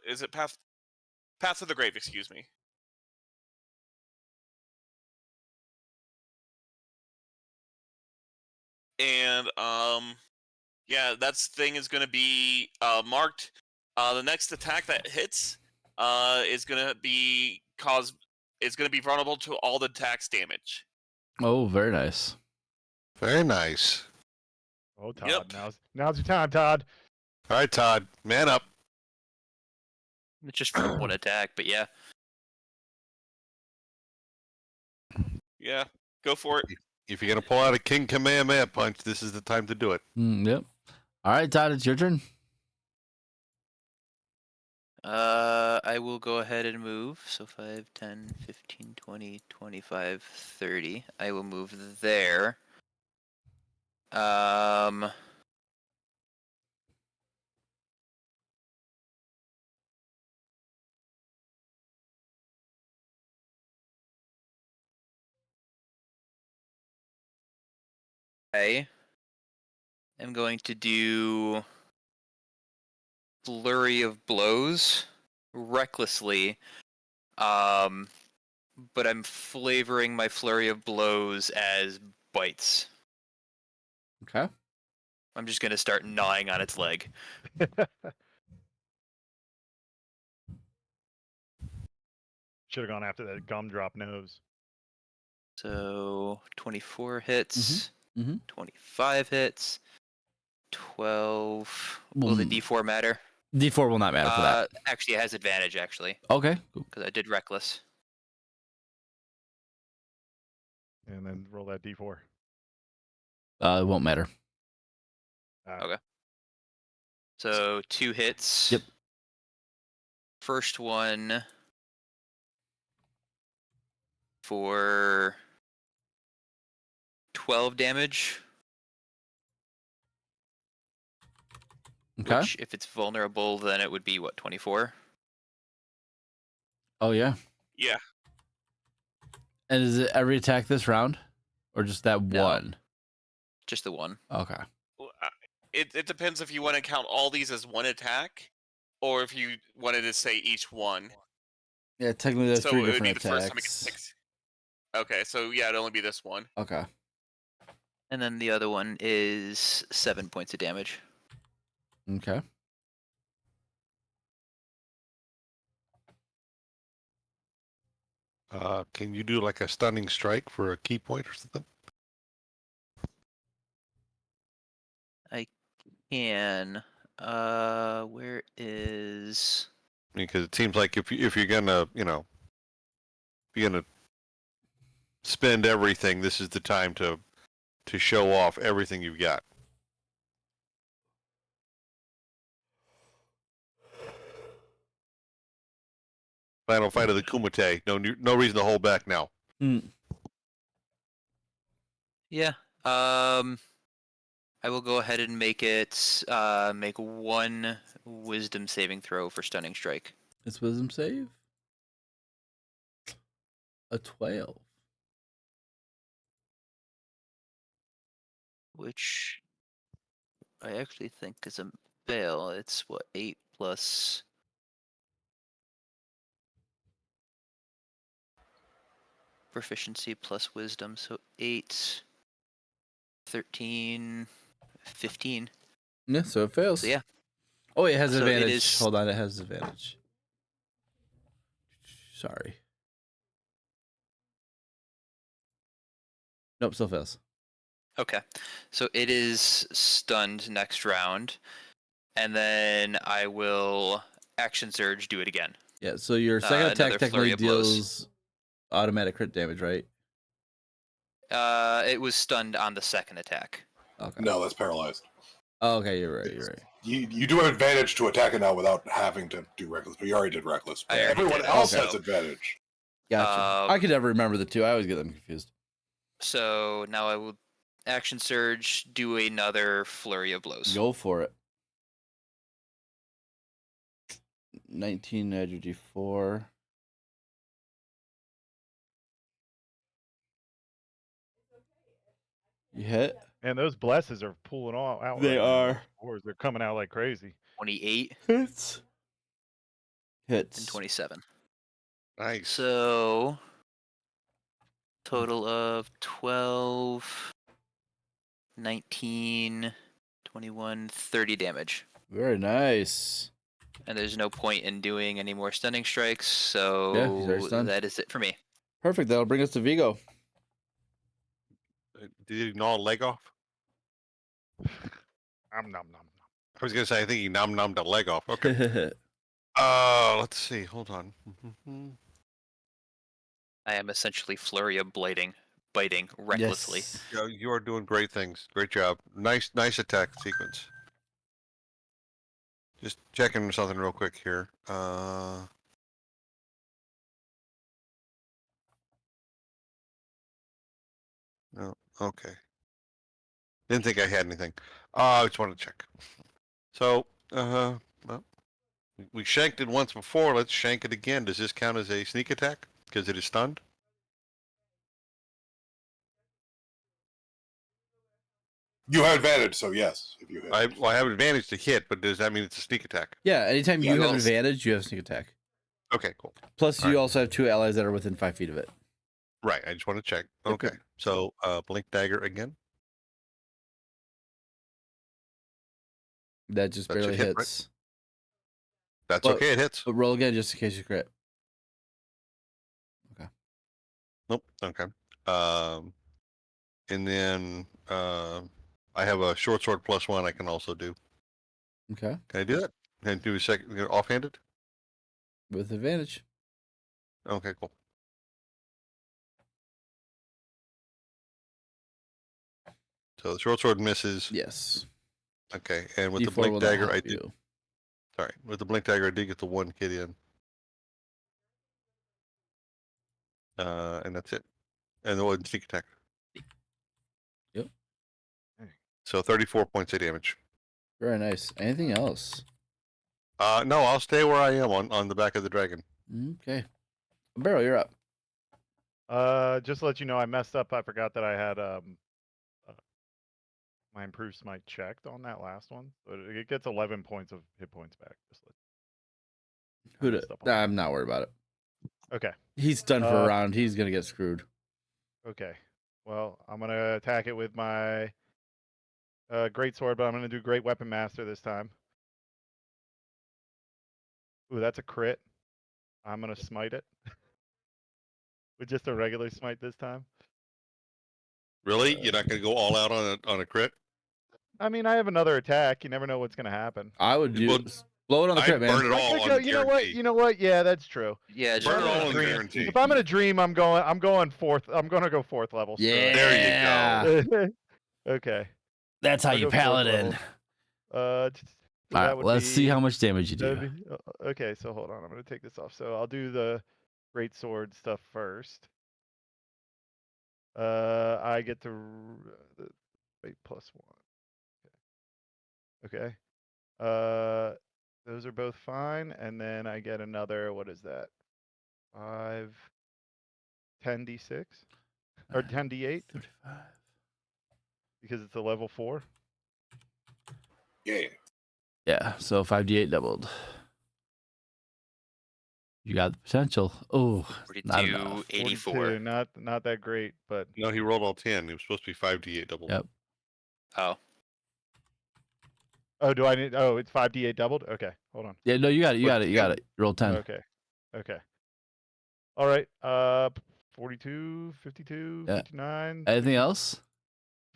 Is it Path of the Grave? Excuse me. And yeah, that thing is going to be marked. The next attack that hits is going to be vulnerable to all the attacks damage. Oh, very nice. Very nice. Oh, Todd, Yep. now's your time, Todd. All right, Todd, man up. It's just for one attack, but yeah. Yeah, go for it. If you're gonna pull out a King Kamehameha punch, this is the time to do it. Yep. All right, Todd, it's your turn. I will go ahead and move. So 5, 10, 15, 20, 25, 30. I will move there. I am going to do flurry of blows recklessly. But I'm flavoring my flurry of blows as bites. Okay. I'm just gonna start gnawing on its leg. Should have gone after that gumdrop nose. So 24 hits, Mhm. 25 hits, 12. Will the D4 matter? D4 will not matter for that. Actually, it has advantage, actually, Okay. Cool. because I did reckless. And then roll that d4. It won't matter. Okay. So 2 hits. Yep. First one for 12 damage. Okay. Which, if it's vulnerable, then it would be, what, 24? Oh, yeah. Yeah. And is it every attack this round? Or just that No. one? Just the one. Okay. Well, it depends if you want to count all these as one attack, or if you wanted to say each one. Yeah, technically there's So 3 it would be different the first time it gets attacks. 6. Okay, so yeah, it'd only be this one. Okay. And then the other one is 7 points of damage. Okay. Can you do like a stunning strike for a key point or something? I can. Where is? Because it seems like if you're gonna spend everything, this is the time to show off everything you've got. Final fight of the Kumite. No reason to hold back now. Yeah. I will go ahead and make it. Make one wisdom saving throw for stunning strike. It's wisdom save? A 12. Which I actually think is a fail. It's what, 8 plus. Proficiency plus wisdom, so 8, 13, 15. Yeah, so it fails. So yeah. Oh, it has So it advantage. is- Hold on, it has advantage. Sorry. Nope, still fails. Okay. So it is stunned next round. And then I will action surge, do it again. Yeah, so your second attack another flurry technically of blows. deals automatic crit damage, right? It was stunned on the second attack. Okay. No, that's paralyzed. Oh, okay, you're right. You do have advantage to attack it now without having to do reckless, but you already did reckless. But I already everyone did, else okay. has advantage. Gotcha. I could never remember the two. I always get them confused. So now I will action surge, do another flurry of blows. Go for it. 19 add your d4. You hit? And those blesses are pulling all out. They right now. are. Those fours, they're coming out like crazy. 28 Hits. and 27. Nice. So total of 12, 19, 21, 30 damage. Very nice. And there's no point in doing any more stunning strikes, Yeah, he's already so stunned. that is it for me. Perfect. That'll bring us to Vigo. Did he gnaw a leg off? Nom nom nom. I was gonna say I think he nommed a leg off. Okay. Let's see. Hold on. I am essentially flurry of biting recklessly. Yes. You are doing great things. Great job. Nice attack sequence. Just checking something real quick here. No. Okay. Didn't think I had anything. I just wanted to check. So, well, we shanked it once before. Let's shank it again. Does this count as a sneak attack? Because it is stunned? You have advantage, so yes. If you hit. I have advantage to hit, but does that mean it's a sneak attack? Yeah, anytime Yeah, you have well, advantage, you have sneak attack. Okay, cool. Plus, All you right. also have 2 allies that are within 5 feet of it. Right, I just want to check. Yep, Okay, yep. so blink dagger again. That just That barely should hit, right? hits. That's Well, okay, it hits. But roll again just in case you crit. Nope, okay. And then I have a short sword +1 I can also do. Okay. Can I do that? Can I do a second offhanded? With advantage. Okay, cool. So the short sword misses. Yes. Okay, and with the D4 blink will not dagger, I help did. you. Sorry, with the blink dagger, I did get the 1 kid in. And that's it. And the one sneak attack. Yep. So 34 points of damage. Very nice. Anything else? No, I'll stay where I am on the back of the dragon. Okay. Barrel, you're up. Just to let you know, I messed up. I forgot that I had my improved smite checked on that last one. So it gets 11 points of hit points back. Just Who messed did? up on that. I'm not worried about it. Okay. He's done for a round. He's going to get screwed. Okay. Well, I'm gonna attack it with my great sword, but I'm gonna do great weapon master this time. Ooh, that's a crit. I'm gonna smite it with just a regular smite this time. Really? You're not going to go all out on a crit? I mean, I have another attack. You never know what's gonna happen. I would do Well, blow it on the crit, I'd man. burn it all Like, on you know what? guarantee. You know what? Yeah, that's true. Yeah, just Burn it roll all a on three. guarantee. If I'm gonna dream, I'm going fourth. I'm gonna go fourth level. screw it. Yeah. There you go. Okay. That's how I'll you go fourth paladin. level. All That right, would let's see be- how much damage you that'd do. be- okay, so hold on. I'm gonna take this off. So I'll do the great sword stuff first. I get to wait +1. Okay. Those are both fine, and then I get another. What is that? 5, 10d6 or 10d8 35. because it's a level 4. Yeah. Yeah, so 5d8 doubled. You got the potential. Oh, not 42, enough. 84. 42, not that great, but No, he rolled all 10. It was supposed to be 5d8 double. Yep. Oh, oh, do I need? Oh, it's 5d8 doubled. Okay, hold on. Yeah, no, you got it. You got it. You got it. Roll 10. Okay. All right. 42, 52, Yeah. 59. Anything else?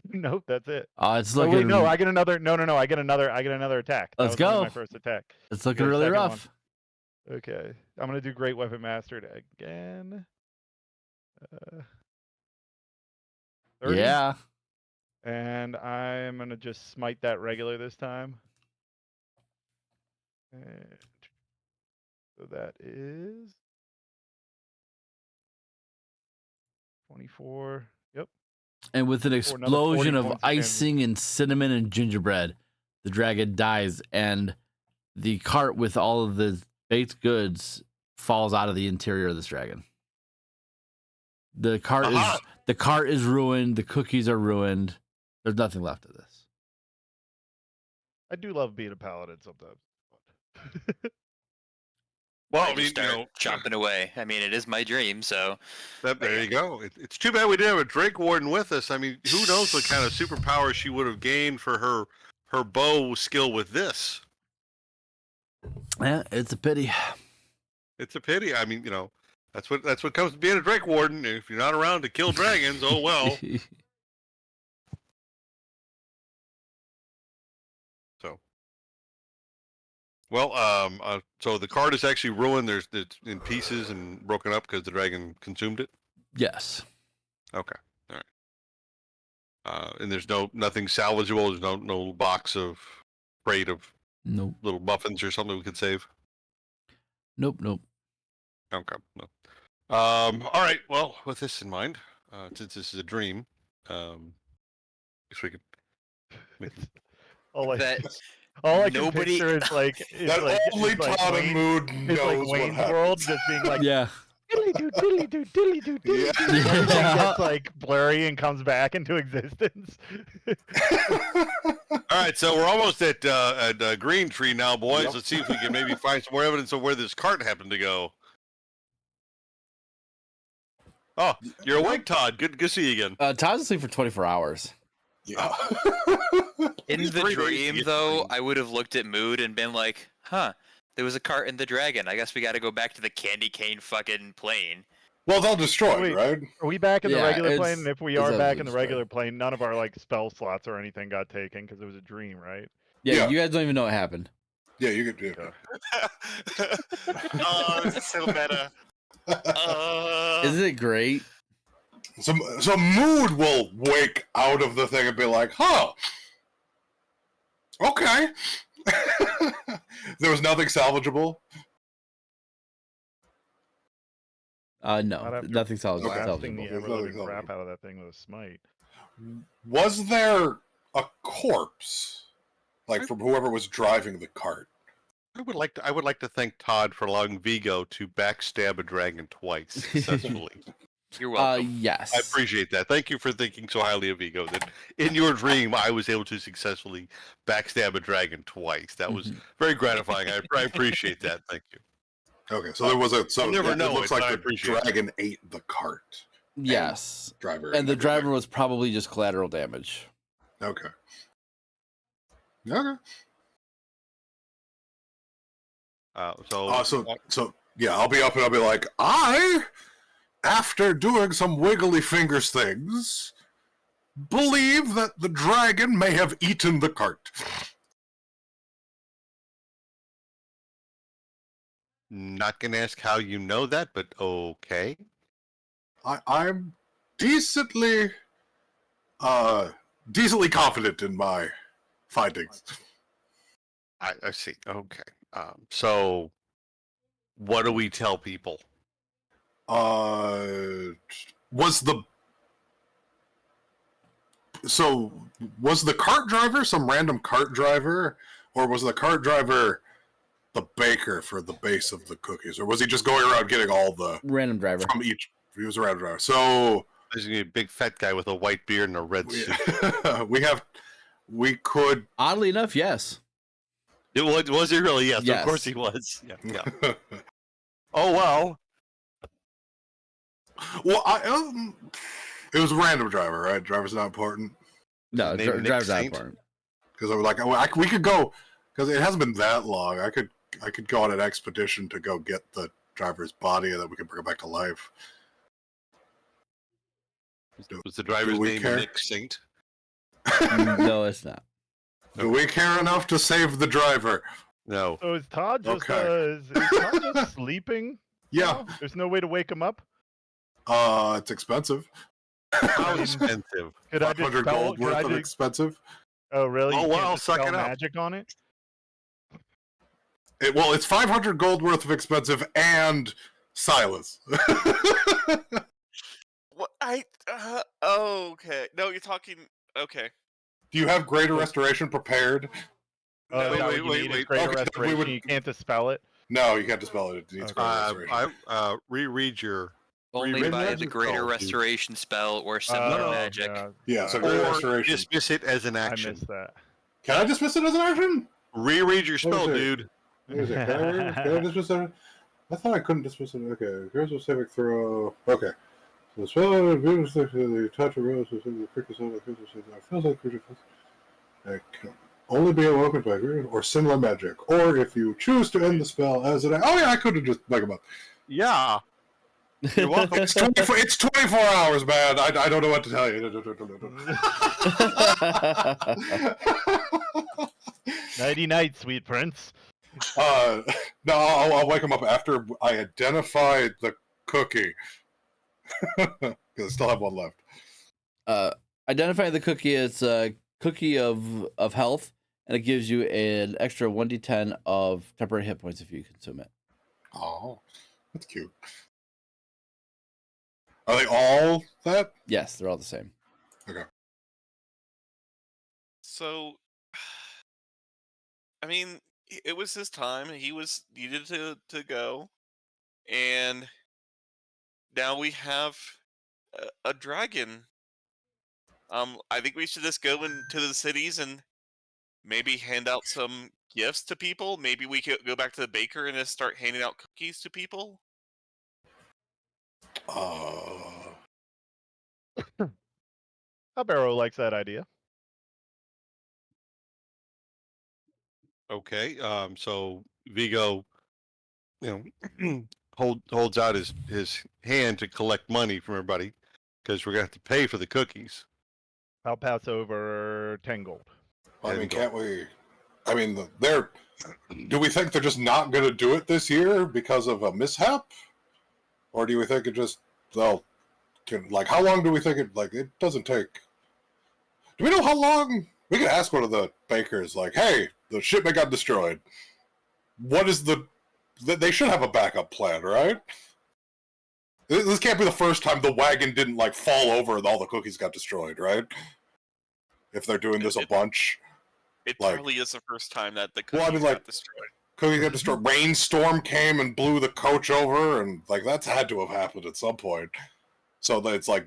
Nope, that's it. It's Oh looking. wait, no, I get another. No, I get another attack. That Let's was only go. my first attack. It's looking The really second rough. Okay, I'm gonna do great weapon mastered again. 30. Yeah. And I'm gonna just smite that regular this time. And so that is 24. Yep. And with an another 40 explosion of points of damage. icing and cinnamon and gingerbread, the dragon dies, and the cart with all of the baked goods falls out of the interior of this dragon. The cart Aha! is ruined. The cookies are ruined. There's nothing left of this. I do love being a paladin sometimes. Well, I I mean, just start chopping away. I mean, it is my dream, so. there you go. It's too bad we didn't have a Drake Warden with us. I mean, who knows what kind of superpower she would have gained for her bow skill with this. Yeah, it's a pity. It's a pity. I mean, that's what comes to being a Drake Warden. If you're not around to kill dragons, oh well. So, well, so the card is actually ruined. It's in pieces and broken up because the dragon consumed it. Yes. Okay, all right. And there's nothing salvageable. There's no box of crate of Nope. little muffins or something we could save. Nope. Okay. No. All right. Well, with this in mind, since this is a dream, guess we could. All I That can nobody- picture is like That only Todd and Mood it's like knows what Wayne's happens. World just being like Yeah. diddly doo diddly doo diddly doo diddly Yeah. doo. Everything gets like blurry and comes back into existence. All right, so we're almost at Green Tree now, boys. Yep. Let's see if we can maybe find some more evidence of where this cart happened to go. Oh, you're awake, Todd. Good to see you again. Todd's asleep for 24 hours. Yeah. In the 3 days to dream, get though, clean. I would have looked at Mood and been like, huh, there was a cart in the dragon. I guess we got to go back to the candy cane fucking plane. Well, they'll destroy, Wait. right? Are we back in the Yeah, regular it's- plane? And if we it's are back absolutely in the destroyed. regular plane, none of our like spell slots or anything got taken because it was a dream, right? Yeah, Yeah. you guys don't even know what happened. Yeah, you could do it. Oh, this is so meta. Isn't it great? So Mood will wake out of the thing and be like, huh, okay. There was nothing salvageable. No, Not after nothing solid. Okay. Blasting the There's ever-living nothing crap salvageable. out of that thing with a smite. Was there a corpse, like from whoever was driving the cart? I would like to thank Todd for allowing Vigo to backstab a dragon twice successfully. You're welcome. Yes. I appreciate that. Thank you for thinking so highly of Vigo. That in your dream, I was able to successfully backstab a dragon twice. That was very gratifying. I appreciate that. Thank you. Okay, so there was a. So You never it know looks it, but I like the appreciate it. dragon ate the cart. Yes. Driver. And the everything. driver was probably just collateral damage. Okay. Okay. So yeah, I'll be up and I'll be like, after doing some wiggly fingers things, believe that the dragon may have eaten the cart. Not gonna ask how you know that, but okay. I'm decently confident in my findings. I see. Okay. So what do we tell people? Was the cart driver some random cart driver, or was the cart driver the baker for the base of the cookies, or was he just going around getting all the Random driver. from each? He was a random driver. So There's gonna be a big fat guy with a white beard and a red suit. we could. Oddly enough, yes. Was he really? Yes, Yes. of course he was. Yeah. Oh well. Well, it was a random driver, right? Driver's not important. No, His name Nick driver's not Saint? important. Because I was like, we could go, because it hasn't been that long. I could go on an expedition to go get the driver's body, and then we can bring it back to life. Was the driver's we name care? Nick Saint? No, it's not. Do we care enough to save the driver? No. So is Todd just Okay. is Todd just sleeping? Yeah. now? There's no way to wake him up. It's expensive. How expensive? Could I just 500 spell? gold Could I worth of just? expensive. Oh really? Oh, You well, can't just suck spell it up. magic on it. It's 500 gold worth of expensive and Silas. What okay. No, you're talking. Okay. Do you have greater restoration prepared? Oh, is that wait, what you need? wait. Is greater Okay, we restoration. would- You can't dispel it. No, you can't dispel it. It needs greater restoration. Reread your Only Reread by the magic greater spells, dude. restoration spell or similar Oh, magic. Yeah, so got it. great Or restoration. dismiss it as an I action. missed that. Can I dismiss it as an action? Reread your Let me spell, see. dude. Let me see. Can I dismiss it? I thought I couldn't dismiss it. Okay, here's a civic throw. Okay. So the spell the touch of rose is in the cricket sound of creature says it feels like creature it can only be awoken by creature or similar magic. Or if you choose to end the spell as an oh yeah, I could have just make them up. Yeah. You're welcome. It's 24 hours, man. I don't know what to tell you. Nighty night, sweet prince. No, I'll wake him up after I identify the cookie. Because I still have one left. Identifying the cookie is a cookie of health, and it gives you an extra 1d10 of temporary hit points if you consume it. Oh, that's cute. Are they all that? Yes, they're all the same. So, I mean, it was his time. He needed to go, and now we have a dragon. I think we should just go into the cities and maybe hand out some gifts to people. Maybe we could go back to the baker and just start handing out cookies to people. Barrow likes that idea. Okay. So Vigo, holds out his hand to collect money from everybody because we're gonna have to pay for the cookies. I'll pass over 10 gold. Well, I mean, And can't we? I mean, they're. Do we think they're just not going to do it this year because of a mishap, or do we think it just they'll? Like, how long do we think it? Like, it doesn't take. Do we know how long? We could ask one of the bakers, like, "Hey, the shipment got destroyed. What is the? They should have a backup plan, right? This can't be the first time the wagon didn't like fall over and all the cookies got destroyed, right? If they're doing this a bunch." It Like- probably is the first time that the Well, I cookies mean, like- got destroyed. Cookie got destroyed. Rainstorm came and blew the coach over, and like that's had to have happened at some point. So that it's like,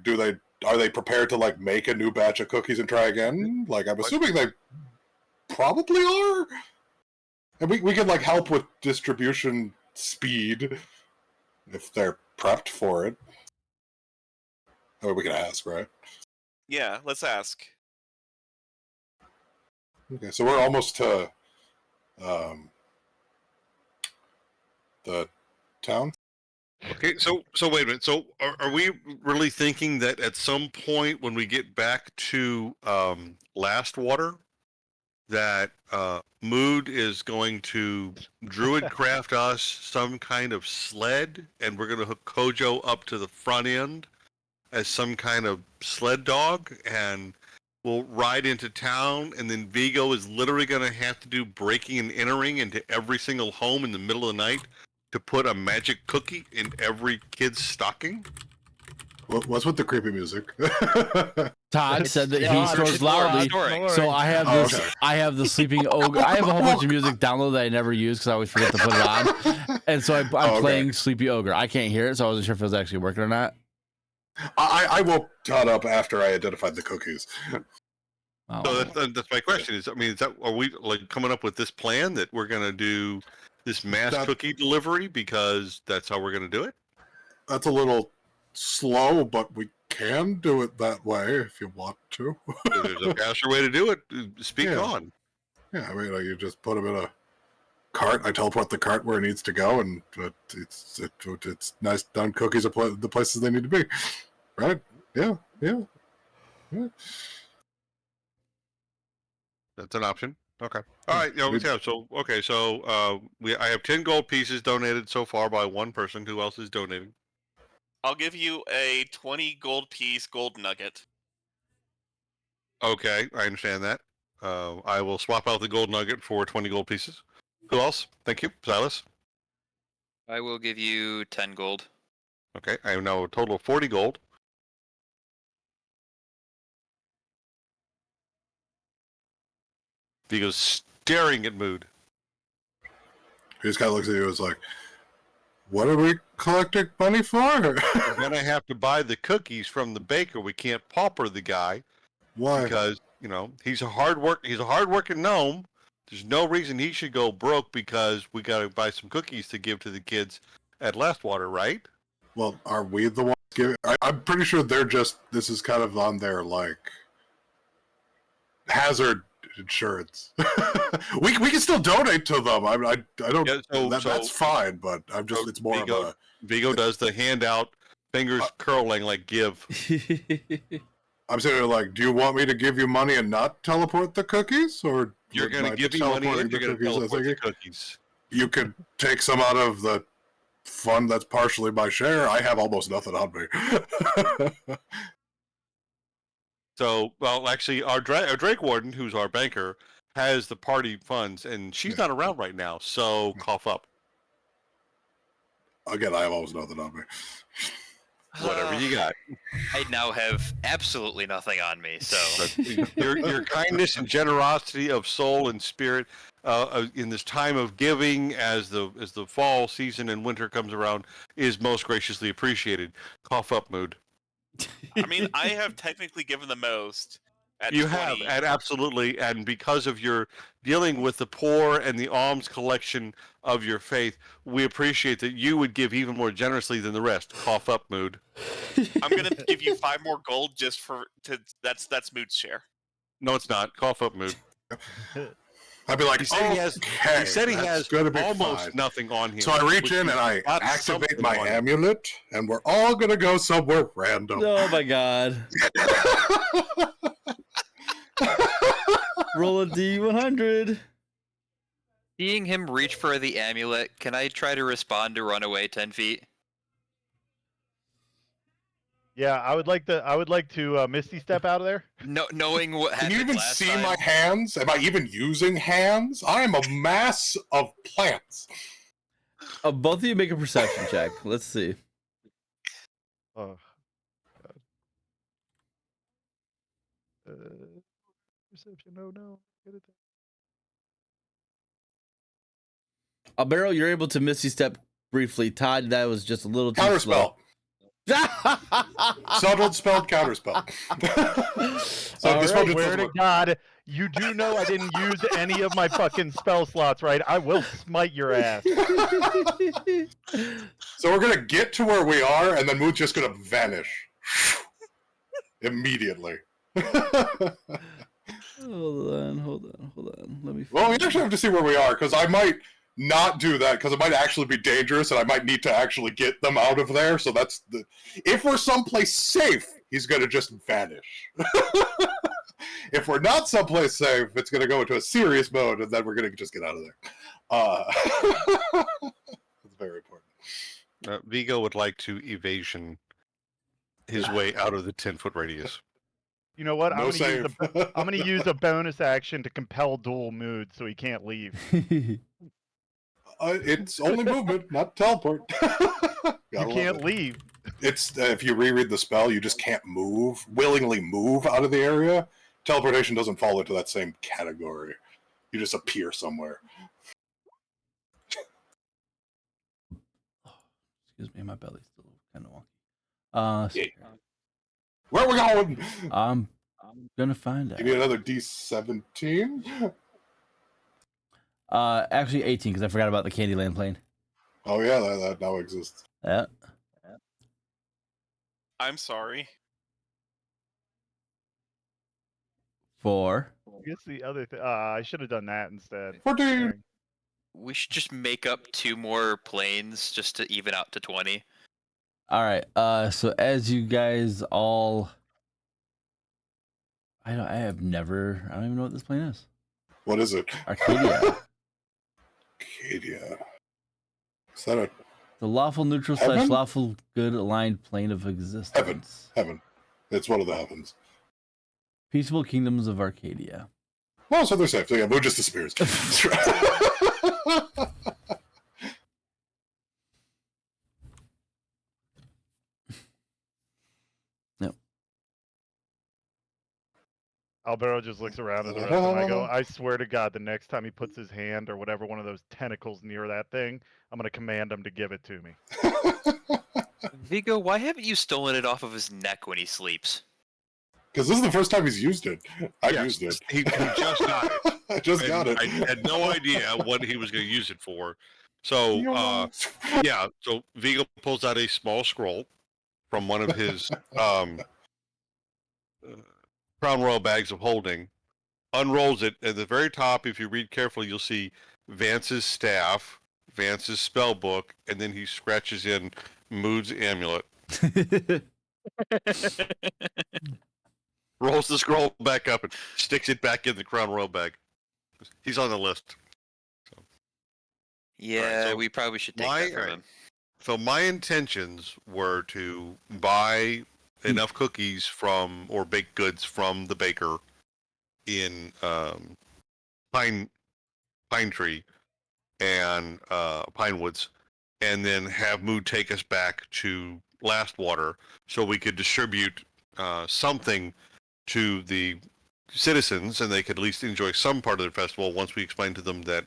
are they prepared to like make a new batch of cookies and try again? Like I'm assuming they probably are. And we can like help with distribution speed if they're prepped for it. I mean, we can ask, right? Yeah, let's ask. Okay, so we're almost to the town. Okay, so wait a minute. So are we really thinking that at some point when we get back to Last Water, that Mood is going to druid craft us some kind of sled, and we're going to hook Kojo up to the front end as some kind of sled dog, and we'll ride into town, and then Vigo is literally going to have to do breaking and entering into every single home in the middle of the night to put a magic cookie in every kid's stocking? What's with the creepy music? Todd said that he God, snores it's loudly, snoring. so I have Oh, this. okay. I have the sleeping ogre. I have a whole bunch of music downloaded that I never use because I always forget to put it on, and so I'm Okay. playing Sleepy Ogre. I can't hear it, so I wasn't sure if it was actually working or not. I woke Todd up after I identified the cookies. Oh, So that's my question. Are we like coming up with this plan that we're going to do this mass That- cookie delivery because that's how we're going to do it? That's a little slow, but we can do it that way if you want to. If there's a faster way to do it, speak Yeah. on. Yeah, I mean, like, you just put him in a cart. I teleport the cart where it needs to go, and it's nice done cookies are the places they need to be. Right? Yeah. That's an option. Okay. All right. Yeah. I have 10 gold pieces donated so far by one person. Who else is donating? I'll give you a 20 gold piece gold nugget. Okay, I understand that. I will swap out the gold nugget for 20 gold pieces. Who else? Thank you, Silas. I will give you 10 gold. Okay, I have now a total of 40 gold. Vigo's staring at Mood. He just kind of looks at you and is like, What are we collecting money for? We're gonna have to buy the cookies from the baker. We can't pauper the guy Why? because he's a hardworking gnome. There's no reason he should go broke because we got to buy some cookies to give to the kids at Lastwater, right? Well, are we the ones giving? I'm pretty sure they're just. This is kind of on their hazard insurance. we can still donate to them. I don't. Yeah, that's fine, but I'm just. It's more Vigo, of a. Vigo does the handout, fingers curling like give. I'm saying, do you want me to give you money and not teleport the cookies, or You're gonna give me money and you're gonna teleport the cookies. You could take some out of the fund that's partially my share. I have almost nothing on me. So, well, actually, our Drake Warden, who's our banker, has the party funds, and she's not around right now. So, cough up. Again, I have almost nothing on me. Whatever you got. I now have absolutely nothing on me. So your kindness and generosity of soul and spirit in this time of giving, as the fall season and winter comes around, is most graciously appreciated. Cough up, mood. I mean, I have technically given the most. You have, and absolutely, and because of your dealing with the poor and the alms collection of your faith, we appreciate that you would give even more generously than the rest. Cough up, mood. I'm gonna give you 5 more gold just that's Mood's share. No, it's not. Cough up, mood. I'd be like, he said he has almost fine. nothing on him. So I reach in and I activate my amulet, and we're all gonna go somewhere random. Oh my god. Roll a D100. seeing him reach for the amulet, can I try to respond to run away 10 feet? Yeah, I would like to Misty Step out of there. No, knowing what Can happened you even last see time. my hands? Am I even using hands? I am a mass of plants. Both of you make a perception check. Let's see. Oh, God. Perception. Oh no. Get it. Albero, you're able to Misty Step briefly. Todd, that was just a little too slow. Subtle spelled counterspell. So All this right, one just swear doesn't to work. God, you do know I didn't use any of my fucking spell slots, right? I will smite your ass. So we're gonna get to where we are, and then Mood's just gonna vanish immediately. Hold on. Let me. Well, we actually have to see where we are, because I might not do that, because it might actually be dangerous, and I might need to actually get them out of there. So that's the. If we're someplace safe, he's gonna just vanish. If we're not someplace safe, it's gonna go into a serious mode, and then we're gonna just get out of there. That's very important. Vigo would like to evasion his way out of the 10-foot radius. You know what? No I'm save. gonna use a bonus action to compel dual mood, so he can't leave. It's only movement, not teleport. You can't leave. It's if you reread the spell, you just can't willingly move out of the area. Teleportation doesn't fall into that same category. You just appear somewhere. Excuse me, my belly's still kind of wonky. Yeah. Where are we going? I'm gonna find out. You need another D17? Actually 18, because I forgot about the Candyland plane. Oh yeah, that now exists. Yeah. I'm sorry. 4. I guess the other thing. I should have done that instead. 14. We should just make up 2 more planes just to even out to 20. All right. So as you guys all, I don't even know what this plane is. What is it? Arcadia. Arcadia. Is that The lawful neutral Heaven? / lawful good aligned plane of existence. Heaven. It's one of the heavens. Peaceable kingdoms of Arcadia. Well, so they're safe. So yeah, Moon just disappears. Albero just looks around at the rest of them. I go, I swear to God, the next time he puts his hand or whatever, one of those tentacles near that thing, I'm going to command him to give it to me. Vigo, why haven't you stolen it off of his neck when he sleeps? Because this is the first time he's used it. I've Yes, used it. He just got it. I just got And it. I had no idea what he was going to use it for. So, yeah. So Vigo pulls out a small scroll from one of his Crown Royal bags of holding, unrolls it. At the very top, if you read carefully, you'll see Vance's staff, Vance's spell book, and then he scratches in Mood's amulet. Rolls the scroll back up and sticks it back in the Crown Royal bag. He's on the list. Yeah, Alright, so we probably should take that from him. So my intentions were to buy enough cookies from or baked goods from the baker in Pine Tree and Pine Woods, and then have Mood take us back to Last Water so we could distribute something to the citizens, and they could at least enjoy some part of the festival once we explained to them that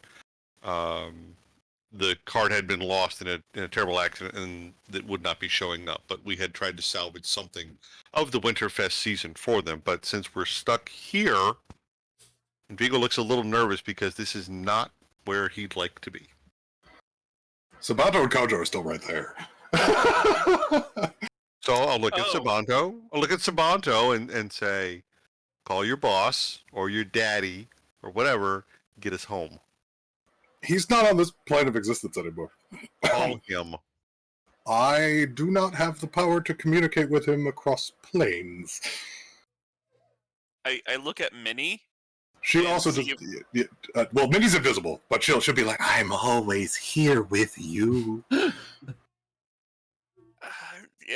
the card had been lost in a terrible accident and that would not be showing up. But we had tried to salvage something of the Winterfest season for them. But since we're stuck here, and Vigo looks a little nervous because this is not where he'd like to be. Sabato and Kojo are still right there. So I'll look at Sabanto. I'll look at Sabanto and say, call your boss or your daddy or whatever, get us home. He's not on this plane of existence anymore. Call him. I do not have the power to communicate with him across planes. I look at Minnie. She Yeah, also so does. Well, Minnie's invisible, but she'll be like, "I'm always here with you."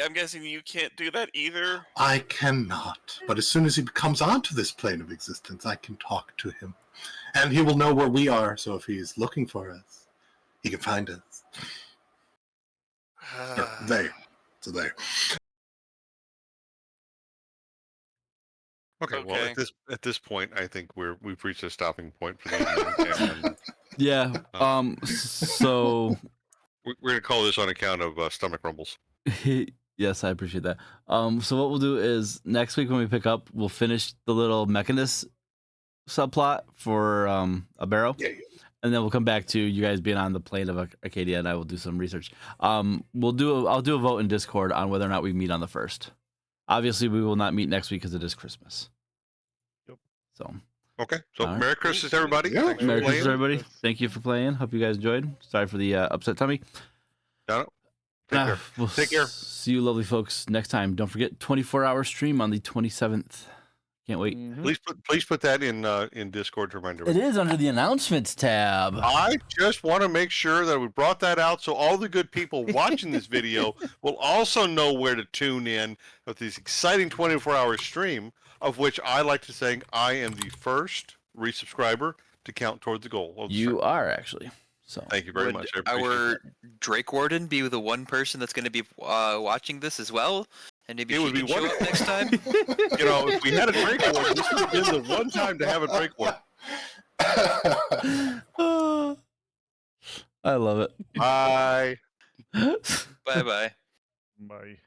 I'm guessing you can't do that either. I cannot. But as soon as he comes onto this plane of existence, I can talk to him, and he will know where we are. So if he's looking for us, he can find us. Or they. So they. Okay. Well, Okay. at this point, I think we've reached a stopping point for the evening. Yeah. So We're gonna call this on account of stomach rumbles. yes, I appreciate that. So what we'll do is next week when we pick up, we'll finish the little Mechanist subplot for a barrow. Yeah. And then we'll come back to you guys being on the plane of Acadia, and I will do some research. I'll do a vote in Discord on whether or not we meet on the 1st. Obviously, we will not meet next week because it is Christmas. Yep. So. Okay. So All right. Merry Christmas, everybody. Yeah. Thanks for Merry Christmas, playing. everybody. Thank you for playing. Hope you guys enjoyed. Sorry for the upset tummy. Got it. Take care. We'll Take care. See you lovely folks next time. Don't forget 24-hour stream on the 27th. Can't wait. Please put that in Discord to remind It everybody. is under the announcements tab. I just want to make sure that we brought that out so all the good people watching this video will also know where to tune in with this exciting 24-hour stream, of which I like to say I am the first resubscriber to count toward the goal. of the You stream. are actually. So Thank you very Would much. I appreciate our that. Drake Warden be the one person that's going to be watching this as well? And maybe It she would be can show one- up next time? You know, if we had a break warden, this would have been the one time to have a break warden. I love it. Bye. Bye-bye. Bye.